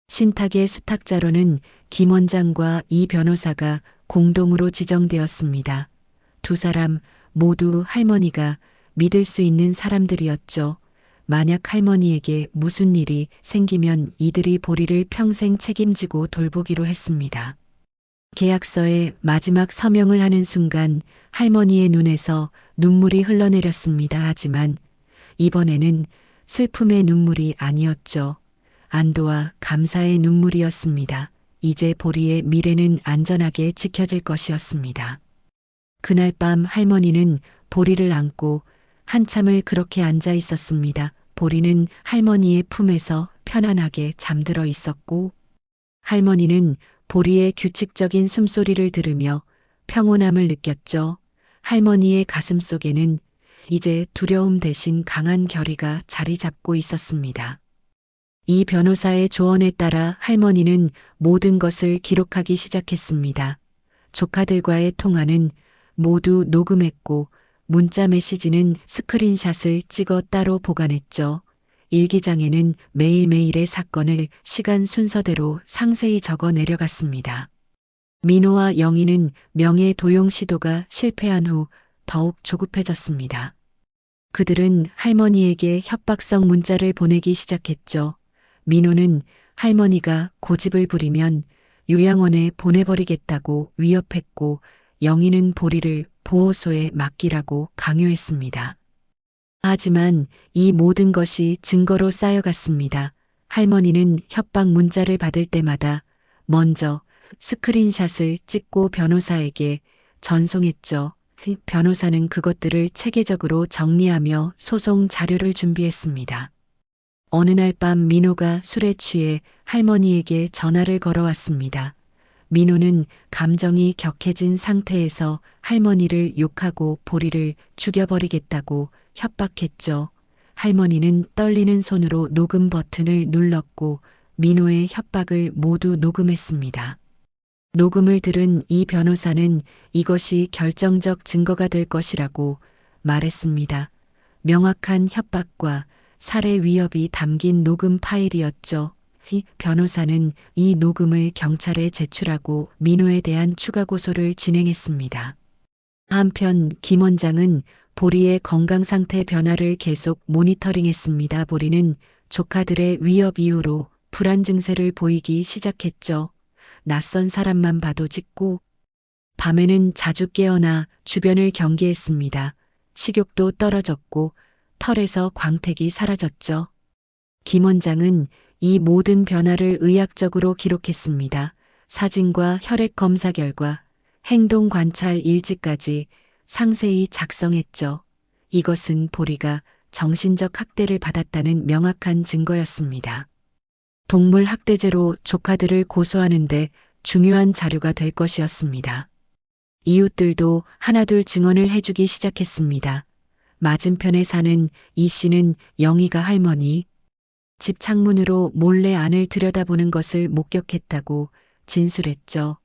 신탁의 수탁자로는 김 원장과 이 변호사가 공동으로 지정되었습니다. 두 사람 모두 할머니가 믿을 수 있는 사람들이었죠. 만약 할머니에게 무슨 일이 생기면 이들이 보리를 평생 책임지고 돌보기로 했습니다. 계약서에 마지막 서명을 하는 순간 할머니의 눈에서 눈물이 흘러내렸습니다. 하지만 이번에는 슬픔의 눈물이 아니었죠. 안도와 감사의 눈물이었습니다. 이제 보리의 미래는 안전하게 지켜질 것이었습니다. 그날 밤 할머니는 보리를 안고 한참을 그렇게 앉아 있었습니다. 보리는 할머니의 품에서 편안하게 잠들어 있었고 할머니는 보리의 규칙적인 숨소리를 들으며 평온함을 느꼈죠. 할머니의 가슴 속에는 이제 두려움 대신 강한 결의가 자리 잡고 있었습니다. 이 변호사의 조언에 따라 할머니는 모든 것을 기록하기 시작했습니다. 조카들과의 통화는 모두 녹음했고 문자 메시지는 스크린샷을 찍어 따로 보관했죠. 일기장에는 매일매일의 사건을 시간 순서대로 상세히 적어 내려갔습니다. 민호와 영희는 명예도용 시도가 실패한 후 더욱 조급해졌습니다. 그들은 할머니에게 협박성 문자를 보내기 시작했죠. 민호는 할머니가 고집을 부리면 요양원에 보내버리겠다고 위협했고 영희는 보리를 보호소에 맡기라고 강요했습니다. 하지만 이 모든 것이 증거로 쌓여갔습니다. 할머니는 협박 문자를 받을 때마다 먼저 스크린샷을 찍고 변호사에게 전송했죠. 변호사는 그것들을 체계적으로 정리하며 소송 자료를 준비했습니다. 어느 날 밤 민호가 술에 취해 할머니에게 전화를 걸어왔습니다. 민호는 감정이 격해진 상태에서 할머니를 욕하고 보리를 죽여버리겠다고 협박했죠. 할머니는 떨리는 손으로 녹음 버튼을 눌렀고 민호의 협박을 모두 녹음했습니다. 녹음을 들은 이 변호사는 이것이 결정적 증거가 될 것이라고 말했습니다. 명확한 협박과 살해 위협이 담긴 녹음 파일이었죠. 이 변호사는 이 녹음을 경찰에 제출하고 민호에 대한 추가 고소를 진행했습니다. 한편 김 원장은 보리의 건강 상태 변화를 계속 모니터링했습니다. 보리는 조카들의 위협 이후로 불안 증세를 보이기 시작했죠. 낯선 사람만 봐도 짖고 밤에는 자주 깨어나 주변을 경계했습니다. 식욕도 떨어졌고 털에서 광택이 사라졌죠. 김 원장은 이 모든 변화를 의학적으로 기록했습니다. 사진과 혈액 검사 결과, 행동 관찰 일지까지 상세히 작성했죠. 이것은 보리가 정신적 학대를 받았다는 명확한 증거였습니다. 동물 학대죄로 조카들을 고소하는데 중요한 자료가 될 것이었습니다. 이웃들도 하나둘 증언을 해주기 시작했습니다. 맞은편에 사는 이 씨는 영희가 할머니 집 창문으로 몰래 안을 들여다보는 것을 목격했다고 진술했죠.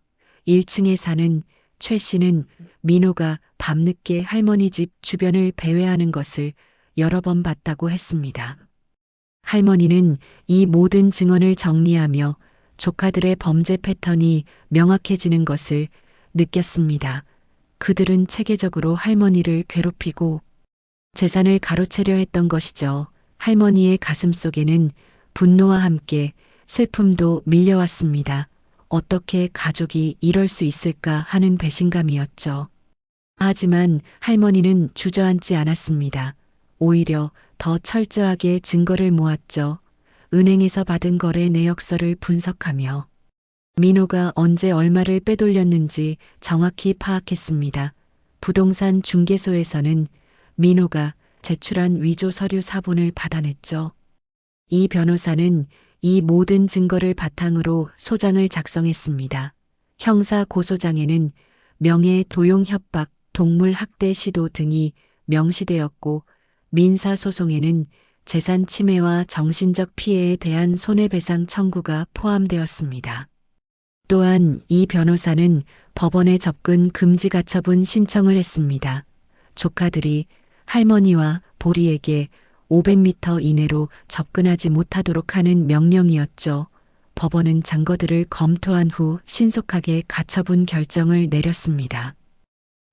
1층에 사는 최 씨는 민호가 밤늦게 할머니 집 주변을 배회하는 것을 여러 번 봤다고 했습니다. 할머니는 이 모든 증언을 정리하며 조카들의 범죄 패턴이 명확해지는 것을 느꼈습니다. 그들은 체계적으로 할머니를 괴롭히고 재산을 가로채려 했던 것이죠. 할머니의 가슴 속에는 분노와 함께 슬픔도 밀려왔습니다. 어떻게 가족이 이럴 수 있을까 하는 배신감이었죠. 하지만 할머니는 주저앉지 않았습니다. 오히려 더 철저하게 증거를 모았죠. 은행에서 받은 거래 내역서를 분석하며 민호가 언제 얼마를 빼돌렸는지 정확히 파악했습니다. 부동산 중개소에서는 민호가 제출한 위조 서류 사본을 받아냈죠. 이 변호사는 이 모든 증거를 바탕으로 소장을 작성했습니다. 형사 고소장에는 명예 도용 협박, 동물 학대 시도 등이 명시되었고 민사 소송에는 재산 침해와 정신적 피해에 대한 손해배상 청구가 포함되었습니다. 또한 이 변호사는 법원에 접근 금지 가처분 신청을 했습니다. 조카들이 할머니와 보리에게 500m 이내로 접근하지 못하도록 하는 명령이었죠. 법원은 증거들을 검토한 후 신속하게 가처분 결정을 내렸습니다.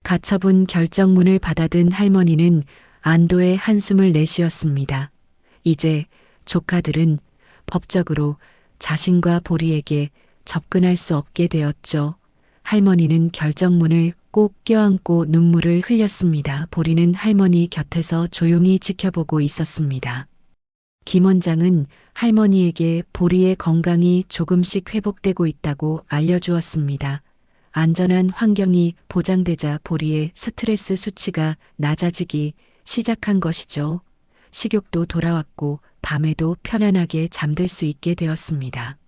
가처분 결정문을 받아든 할머니는 안도의 한숨을 내쉬었습니다. 이제 조카들은 법적으로 자신과 보리에게 접근할 수 없게 되었죠. 할머니는 결정문을 꼭 껴안고 눈물을 흘렸습니다. 보리는 할머니 곁에서 조용히 지켜보고 있었습니다. 김 원장은 할머니에게 보리의 건강이 조금씩 회복되고 있다고 알려주었습니다. 안전한 환경이 보장되자 보리의 스트레스 수치가 낮아지기 시작한 것이죠. 식욕도 돌아왔고 밤에도 편안하게 잠들 수 있게 되었습니다.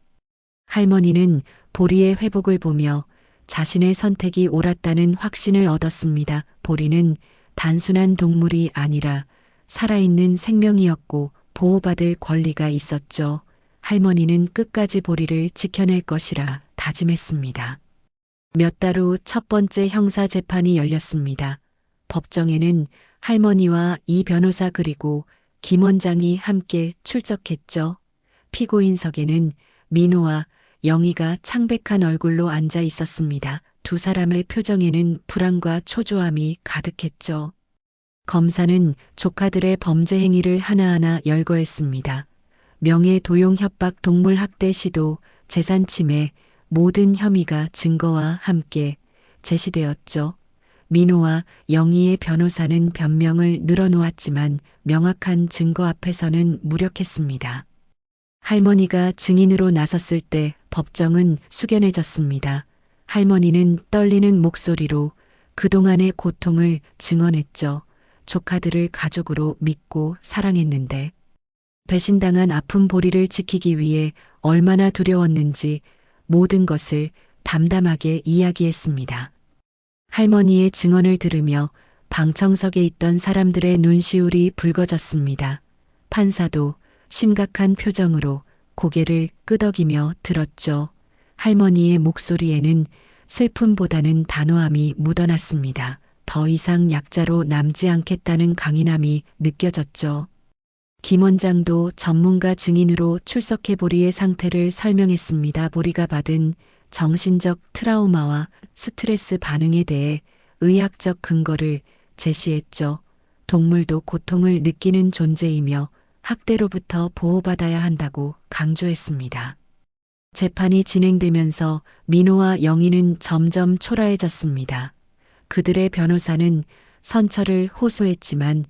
할머니는 보리의 회복을 보며 자신의 선택이 옳았다는 확신을 얻었습니다. 보리는 단순한 동물이 아니라 살아있는 생명이었고 보호받을 권리가 있었죠. 할머니는 끝까지 보리를 지켜낼 것이라 다짐했습니다. 몇 달 후 첫 번째 형사 재판이 열렸습니다. 법정에는 할머니와 이 변호사 그리고 김 원장이 함께 출석했죠. 피고인석에는 민호와 영희가 창백한 얼굴로 앉아 있었습니다. 두 사람의 표정에는 불안과 초조함이 가득했죠. 검사는 조카들의 범죄 행위를 하나하나 열거했습니다. 명예 도용 협박 동물 학대 시도, 재산 침해, 모든 혐의가 증거와 함께 제시되었죠. 민호와 영희의 변호사는 변명을 늘어놓았지만 명확한 증거 앞에서는 무력했습니다. 할머니가 증인으로 나섰을 때 법정은 숙연해졌습니다. 할머니는 떨리는 목소리로 그동안의 고통을 증언했죠. 조카들을 가족으로 믿고 사랑했는데 배신당한 아픈 보리를 지키기 위해 얼마나 두려웠는지 모든 것을 담담하게 이야기했습니다. 할머니의 증언을 들으며 방청석에 있던 사람들의 눈시울이 붉어졌습니다. 판사도 심각한 표정으로 고개를 끄덕이며 들었죠. 할머니의 목소리에는 슬픔보다는 단호함이 묻어났습니다. 더 이상 약자로 남지 않겠다는 강인함이 느껴졌죠. 김 원장도 전문가 증인으로 출석해 보리의 상태를 설명했습니다. 보리가 받은 정신적 트라우마와 스트레스 반응에 대해 의학적 근거를 제시했죠. 동물도 고통을 느끼는 존재이며 학대로부터 보호받아야 한다고 강조했습니다. 재판이 진행되면서 민호와 영희는 점점 초라해졌습니다. 그들의 변호사는 선처를 호소했지만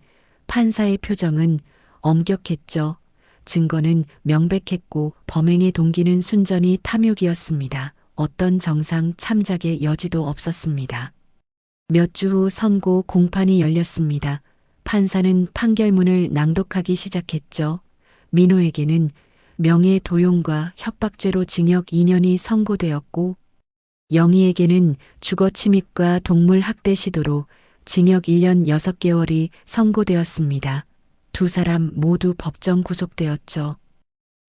판사의 표정은 엄격했죠. 증거는 명백했고 범행의 동기는 순전히 탐욕이었습니다. 어떤 정상 참작의 여지도 없었습니다. 몇 주 후 선고 공판이 열렸습니다. 판사는 판결문을 낭독하기 시작했죠. 민호에게는 명예도용과 협박죄로 징역 2년이 선고되었고 영희에게는 주거 침입과 동물 학대 시도로 징역 1년 6개월이 선고되었습니다. 두 사람 모두 법정 구속되었죠.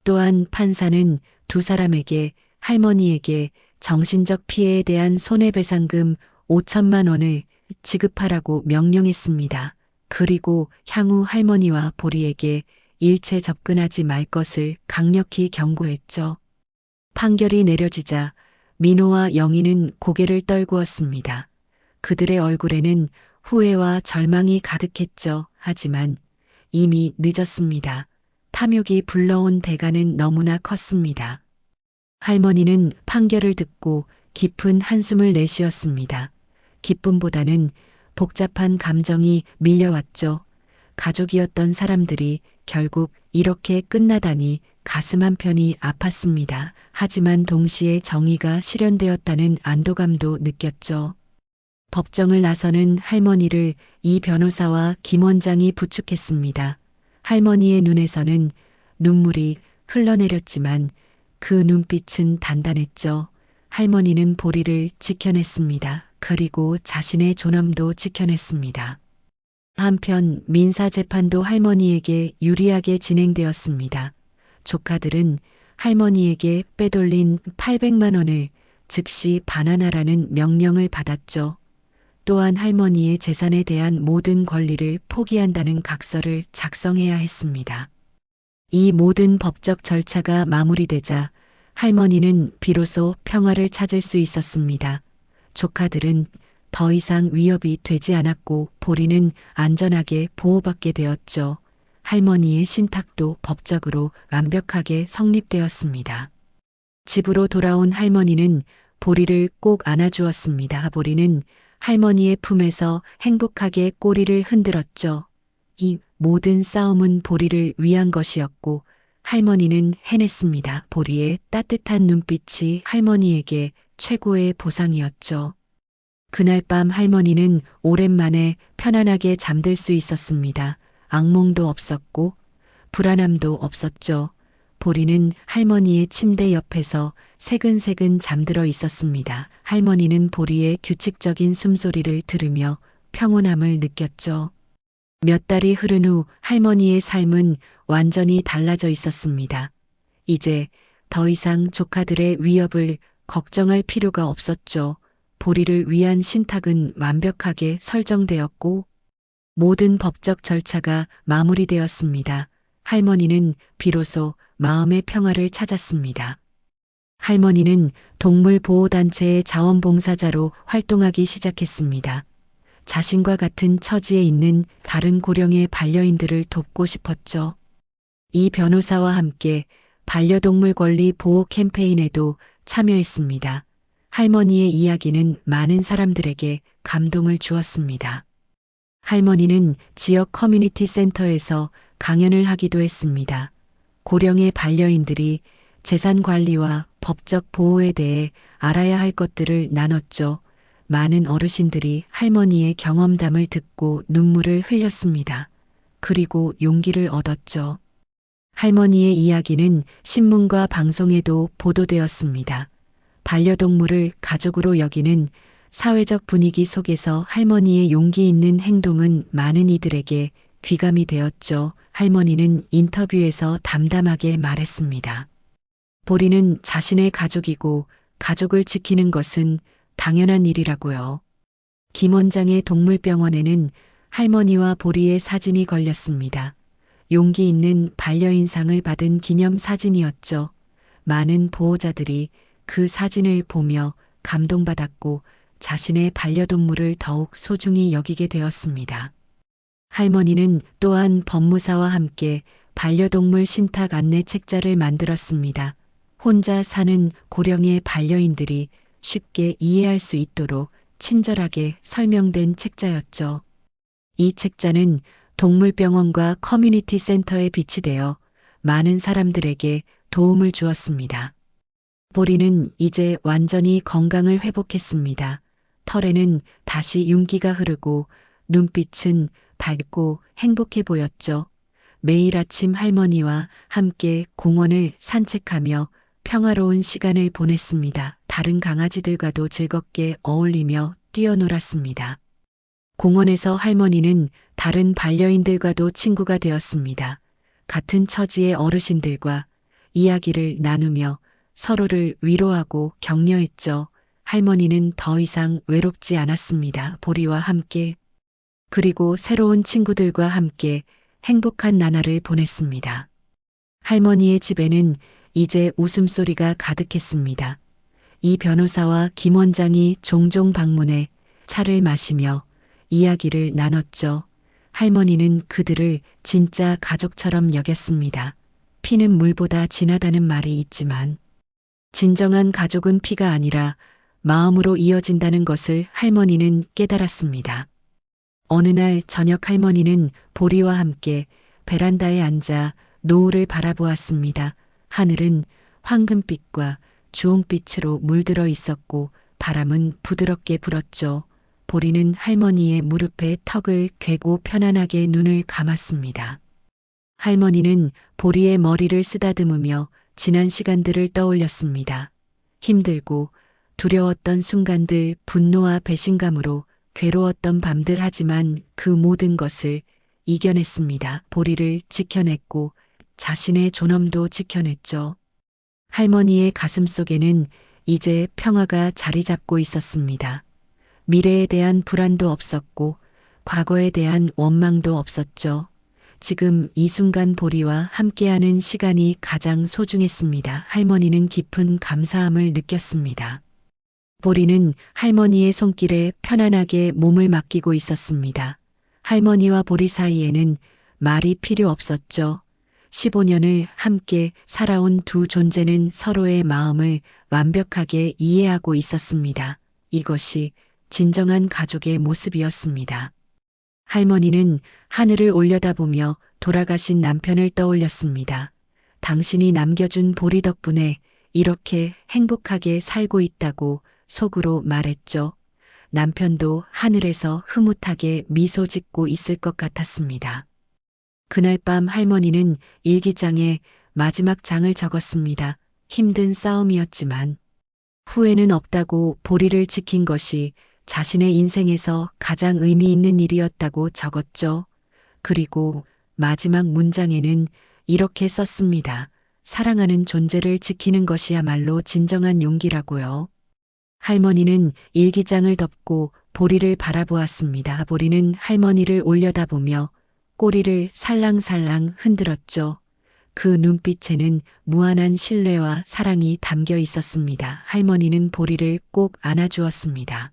또한 판사는 두 사람에게 할머니에게 정신적 피해에 대한 손해배상금 5천만 원을 지급하라고 명령했습니다. 그리고 향후 할머니와 보리에게 일체 접근하지 말 것을 강력히 경고했죠. 판결이 내려지자 민호와 영희는 고개를 떨구었습니다. 그들의 얼굴에는 후회와 절망이 가득했죠. 하지만 이미 늦었습니다. 탐욕이 불러온 대가는 너무나 컸습니다. 할머니는 판결을 듣고 깊은 한숨을 내쉬었습니다. 기쁨보다는 복잡한 감정이 밀려왔죠. 가족이었던 사람들이 결국 이렇게 끝나다니 가슴 한편이 아팠습니다. 하지만 동시에 정의가 실현되었다는 안도감도 느꼈죠. 법정을 나서는 할머니를 이 변호사와 김 원장이 부축했습니다. 할머니의 눈에서는 눈물이 흘러내렸지만 그 눈빛은 단단했죠. 할머니는 보리를 지켜냈습니다. 그리고 자신의 존엄도 지켜냈습니다. 한편 민사재판도 할머니에게 유리하게 진행되었습니다. 조카들은 할머니에게 빼돌린 800만 원을 즉시 반환하라는 명령을 받았죠. 또한 할머니의 재산에 대한 모든 권리를 포기한다는 각서를 작성해야 했습니다. 이 모든 법적 절차가 마무리되자 할머니는 비로소 평화를 찾을 수 있었습니다. 조카들은 더 이상 위협이 되지 않았고 보리는 안전하게 보호받게 되었죠. 할머니의 신탁도 법적으로 완벽하게 성립되었습니다. 집으로 돌아온 할머니는 보리를 꼭 안아주었습니다. 보리는 할머니의 품에서 행복하게 꼬리를 흔들었죠. 이 모든 싸움은 보리를 위한 것이었고 할머니는 해냈습니다. 보리의 따뜻한 눈빛이 할머니에게 최고의 보상이었죠. 그날 밤 할머니는 오랜만에 편안하게 잠들 수 있었습니다. 악몽도 없었고 불안함도 없었죠. 보리는 할머니의 침대 옆에서 새근새근 잠들어 있었습니다. 할머니는 보리의 규칙적인 숨소리를 들으며 평온함을 느꼈죠. 몇 달이 흐른 후 할머니의 삶은 완전히 달라져 있었습니다. 이제 더 이상 조카들의 위협을 걱정할 필요가 없었죠. 보리를 위한 신탁은 완벽하게 설정되었고 모든 법적 절차가 마무리되었습니다. 할머니는 비로소 마음의 평화를 찾았습니다. 할머니는 동물보호단체의 자원봉사자로 활동하기 시작했습니다. 자신과 같은 처지에 있는 다른 고령의 반려인들을 돕고 싶었죠. 이 변호사와 함께 반려동물 권리 보호 캠페인에도 참여했습니다. 할머니의 이야기는 많은 사람들에게 감동을 주었습니다. 할머니는 지역 커뮤니티 센터에서 강연을 하기도 했습니다. 고령의 반려인들이 재산 관리와 법적 보호에 대해 알아야 할 것들을 나눴죠. 많은 어르신들이 할머니의 경험담을 듣고 눈물을 흘렸습니다. 그리고 용기를 얻었죠. 할머니의 이야기는 신문과 방송에도 보도되었습니다. 반려동물을 가족으로 여기는 사회적 분위기 속에서 할머니의 용기 있는 행동은 많은 이들에게 귀감이 되었죠. 할머니는 인터뷰에서 담담하게 말했습니다. 보리는 자신의 가족이고 가족을 지키는 것은 당연한 일이라고요. 김 원장의 동물병원에는 할머니와 보리의 사진이 걸렸습니다. 용기 있는 반려인상을 받은 기념 사진이었죠. 많은 보호자들이 그 사진을 보며 감동받았고 자신의 반려동물을 더욱 소중히 여기게 되었습니다. 할머니는 또한 법무사와 함께 반려동물 신탁 안내 책자를 만들었습니다. 혼자 사는 고령의 반려인들이 쉽게 이해할 수 있도록 친절하게 설명된 책자였죠. 이 책자는 동물병원과 커뮤니티 센터에 비치되어 많은 사람들에게 도움을 주었습니다. 보리는 이제 완전히 건강을 회복했습니다. 털에는 다시 윤기가 흐르고 눈빛은 밝고 행복해 보였죠. 매일 아침 할머니와 함께 공원을 산책하며 평화로운 시간을 보냈습니다. 다른 강아지들과도 즐겁게 어울리며 뛰어놀았습니다. 공원에서 할머니는 다른 반려인들과도 친구가 되었습니다. 같은 처지의 어르신들과 이야기를 나누며 서로를 위로하고 격려했죠. 할머니는 더 이상 외롭지 않았습니다. 보리와 함께, 그리고 새로운 친구들과 함께 행복한 나날을 보냈습니다. 할머니의 집에는 이제 웃음소리가 가득했습니다. 이 변호사와 김 원장이 종종 방문해 차를 마시며 이야기를 나눴죠. 할머니는 그들을 진짜 가족처럼 여겼습니다. 피는 물보다 진하다는 말이 있지만 진정한 가족은 피가 아니라 마음으로 이어진다는 것을 할머니는 깨달았습니다. 어느 날 저녁 할머니는 보리와 함께 베란다에 앉아 노을을 바라보았습니다. 하늘은 황금빛과 주홍빛으로 물들어 있었고 바람은 부드럽게 불었죠. 보리는 할머니의 무릎에 턱을 괴고 편안하게 눈을 감았습니다. 할머니는 보리의 머리를 쓰다듬으며 지난 시간들을 떠올렸습니다. 힘들고 두려웠던 순간들, 분노와 배신감으로 괴로웠던 밤들, 하지만 그 모든 것을 이겨냈습니다. 보리를 지켜냈고 자신의 존엄도 지켜냈죠. 할머니의 가슴 속에는 이제 평화가 자리 잡고 있었습니다. 미래에 대한 불안도 없었고 과거에 대한 원망도 없었죠. 지금 이 순간 보리와 함께하는 시간이 가장 소중했습니다. 할머니는 깊은 감사함을 느꼈습니다. 보리는 할머니의 손길에 편안하게 몸을 맡기고 있었습니다. 할머니와 보리 사이에는 말이 필요 없었죠. 15년을 함께 살아온 두 존재는 서로의 마음을 완벽하게 이해하고 있었습니다. 이것이 진정한 가족의 모습이었습니다. 할머니는 하늘을 올려다보며 돌아가신 남편을 떠올렸습니다. 당신이 남겨준 보리 덕분에 이렇게 행복하게 살고 있다고 속으로 말했죠. 남편도 하늘에서 흐뭇하게 미소 짓고 있을 것 같았습니다. 그날 밤 할머니는 일기장에 마지막 장을 적었습니다. 힘든 싸움이었지만 후회는 없다고 보리를 지킨 것이 자신의 인생에서 가장 의미 있는 일이었다고 적었죠. 그리고 마지막 문장에는 이렇게 썼습니다. 사랑하는 존재를 지키는 것이야말로 진정한 용기라고요. 할머니는 일기장을 덮고 보리를 바라보았습니다. 보리는 할머니를 올려다보며 꼬리를 살랑살랑 흔들었죠. 그 눈빛에는 무한한 신뢰와 사랑이 담겨 있었습니다. 할머니는 보리를 꼭 안아주었습니다.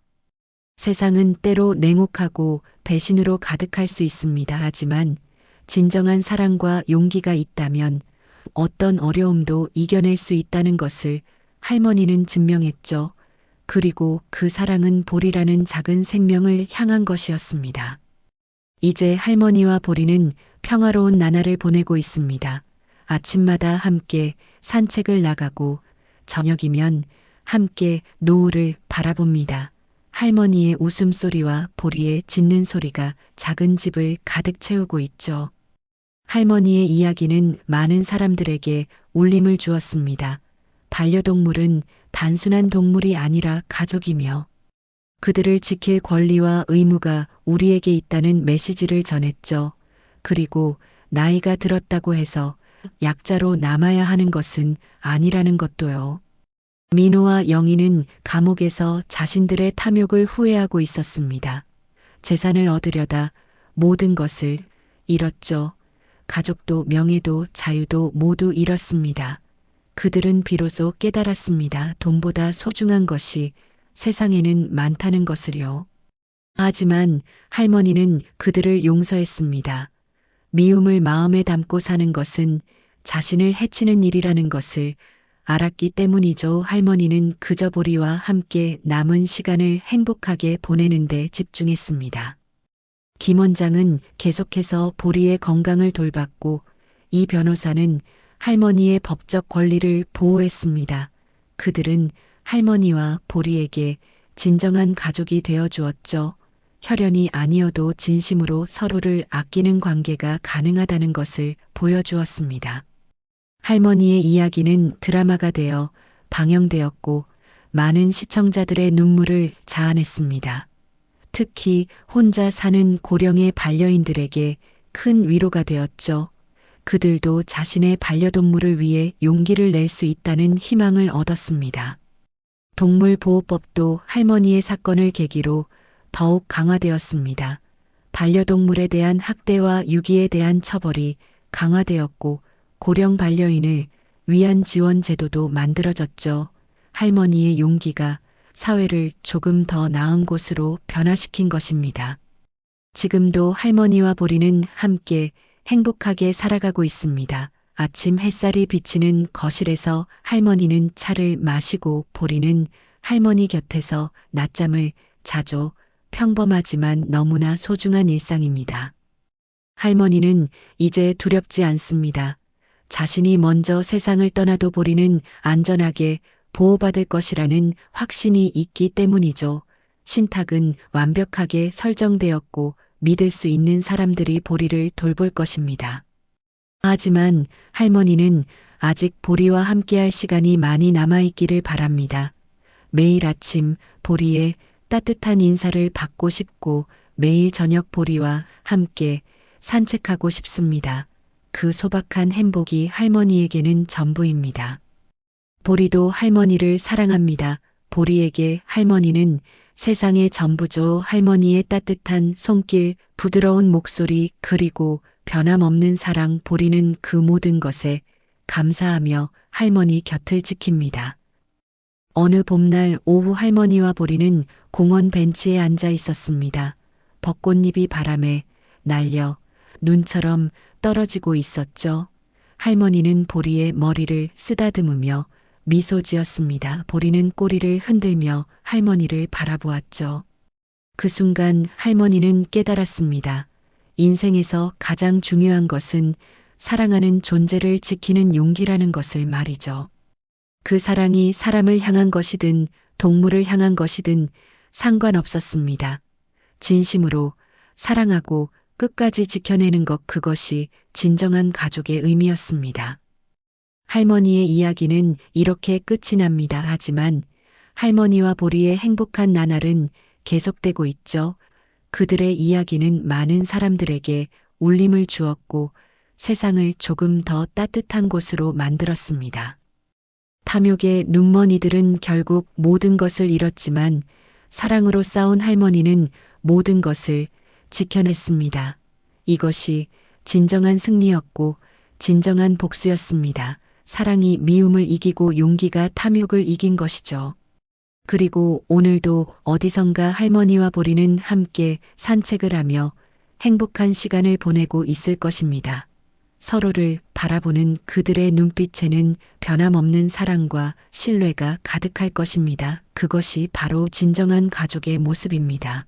세상은 때로 냉혹하고 배신으로 가득할 수 있습니다. 하지만 진정한 사랑과 용기가 있다면 어떤 어려움도 이겨낼 수 있다는 것을 할머니는 증명했죠. 그리고 그 사랑은 보리라는 작은 생명을 향한 것이었습니다. 이제 할머니와 보리는 평화로운 나날을 보내고 있습니다. 아침마다 함께 산책을 나가고 저녁이면 함께 노을을 바라봅니다. 할머니의 웃음소리와 보리의 짖는 소리가 작은 집을 가득 채우고 있죠. 할머니의 이야기는 많은 사람들에게 울림을 주었습니다. 반려동물은 단순한 동물이 아니라 가족이며 그들을 지킬 권리와 의무가 우리에게 있다는 메시지를 전했죠. 그리고 나이가 들었다고 해서 약자로 남아야 하는 것은 아니라는 것도요. 민호와 영희는 감옥에서 자신들의 탐욕을 후회하고 있었습니다. 재산을 얻으려다 모든 것을 잃었죠. 가족도 명예도 자유도 모두 잃었습니다. 그들은 비로소 깨달았습니다. 돈보다 소중한 것이 세상에는 많다는 것을요. 하지만 할머니는 그들을 용서했습니다. 미움을 마음에 담고 사는 것은 자신을 해치는 일이라는 것을 알았기 때문이죠. 할머니는 그저 보리와 함께 남은 시간을 행복하게 보내는 데 집중했습니다. 김 원장은 계속해서 보리의 건강을 돌봤고 이 변호사는 할머니의 법적 권리를 보호했습니다. 그들은 할머니와 보리에게 진정한 가족이 되어 주었죠. 혈연이 아니어도 진심으로 서로를 아끼는 관계가 가능하다는 것을 보여주었습니다. 할머니의 이야기는 드라마가 되어 방영되었고 많은 시청자들의 눈물을 자아냈습니다. 특히 혼자 사는 고령의 반려인들에게 큰 위로가 되었죠. 그들도 자신의 반려동물을 위해 용기를 낼 수 있다는 희망을 얻었습니다. 동물보호법도 할머니의 사건을 계기로 더욱 강화되었습니다. 반려동물에 대한 학대와 유기에 대한 처벌이 강화되었고 고령 반려인을 위한 지원 제도도 만들어졌죠. 할머니의 용기가 사회를 조금 더 나은 곳으로 변화시킨 것입니다. 지금도 할머니와 보리는 함께 행복하게 살아가고 있습니다. 아침 햇살이 비치는 거실에서 할머니는 차를 마시고 보리는 할머니 곁에서 낮잠을 자죠. 평범하지만 너무나 소중한 일상입니다. 할머니는 이제 두렵지 않습니다. 자신이 먼저 세상을 떠나도 보리는 안전하게 보호받을 것이라는 확신이 있기 때문이죠. 신탁은 완벽하게 설정되었고 믿을 수 있는 사람들이 보리를 돌볼 것입니다. 하지만 할머니는 아직 보리와 함께할 시간이 많이 남아있기를 바랍니다. 매일 아침 보리의 따뜻한 인사를 받고 싶고 매일 저녁 보리와 함께 산책하고 싶습니다. 그 소박한 행복이 할머니에게는 전부입니다. 보리도 할머니를 사랑합니다. 보리에게 할머니는 세상의 전부죠. 할머니의 따뜻한 손길, 부드러운 목소리, 그리고 변함없는 사랑. 보리는 그 모든 것에 감사하며 할머니 곁을 지킵니다. 어느 봄날 오후 할머니와 보리는 공원 벤치에 앉아 있었습니다. 벚꽃잎이 바람에 날려 눈처럼 떨어지고 있었죠. 할머니는 보리의 머리를 쓰다듬으며 미소 지었습니다. 보리는 꼬리를 흔들며 할머니를 바라보았죠. 그 순간 할머니는 깨달았습니다. 인생에서 가장 중요한 것은 사랑하는 존재를 지키는 용기라는 것을 말이죠. 그 사랑이 사람을 향한 것이든 동물을 향한 것이든 상관없었습니다. 진심으로 사랑하고 끝까지 지켜내는 것, 그것이 진정한 가족의 의미였습니다. 할머니의 이야기는 이렇게 끝이 납니다. 하지만 할머니와 보리의 행복한 나날은 계속되고 있죠. 그들의 이야기는 많은 사람들에게 울림을 주었고 세상을 조금 더 따뜻한 곳으로 만들었습니다. 탐욕의 눈먼이들은 결국 모든 것을 잃었지만 사랑으로 싸운 할머니는 모든 것을 지켜냈습니다. 이것이 진정한 승리였고 진정한 복수였습니다. 사랑이 미움을 이기고 용기가 탐욕을 이긴 것이죠. 그리고 오늘도 어디선가 할머니와 보리는 함께 산책을 하며 행복한 시간을 보내고 있을 것입니다. 서로를 바라보는 그들의 눈빛에는 변함없는 사랑과 신뢰가 가득할 것입니다. 그것이 바로 진정한 가족의 모습입니다.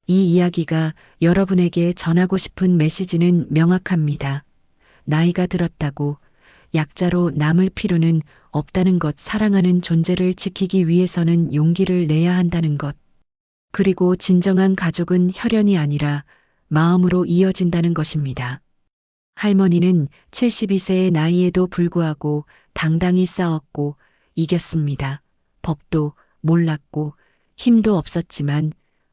이 이야기가 여러분에게 전하고 싶은 메시지는 명확합니다. 나이가 들었다고 약자로 남을 필요는 없다는 것, 사랑하는 존재를 지키기 위해서는 용기를 내야 한다는 것, 그리고 진정한 가족은 혈연이 아니라 마음으로 이어진다는 것입니다. 할머니는 72세의 나이에도 불구하고 당당히 싸웠고 이겼습니다. 법도 몰랐고 힘도 없었지만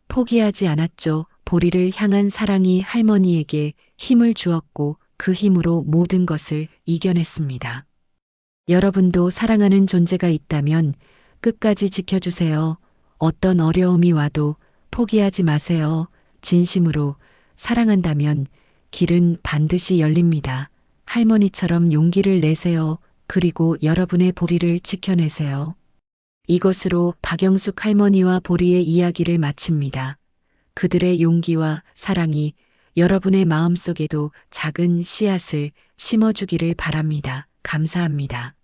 포기하지 않았죠. 보리를 향한 사랑이 할머니에게 힘을 주었고 그 힘으로 모든 것을 이겨냈습니다. 여러분도 사랑하는 존재가 있다면 끝까지 지켜주세요. 어떤 어려움이 와도 포기하지 마세요. 진심으로 사랑한다면 길은 반드시 열립니다. 할머니처럼 용기를 내세요. 그리고 여러분의 보리를 지켜내세요. 이것으로 박영숙 할머니와 보리의 이야기를 마칩니다. 그들의 용기와 사랑이 여러분의 마음속에도 작은 씨앗을 심어주기를 바랍니다. 감사합니다.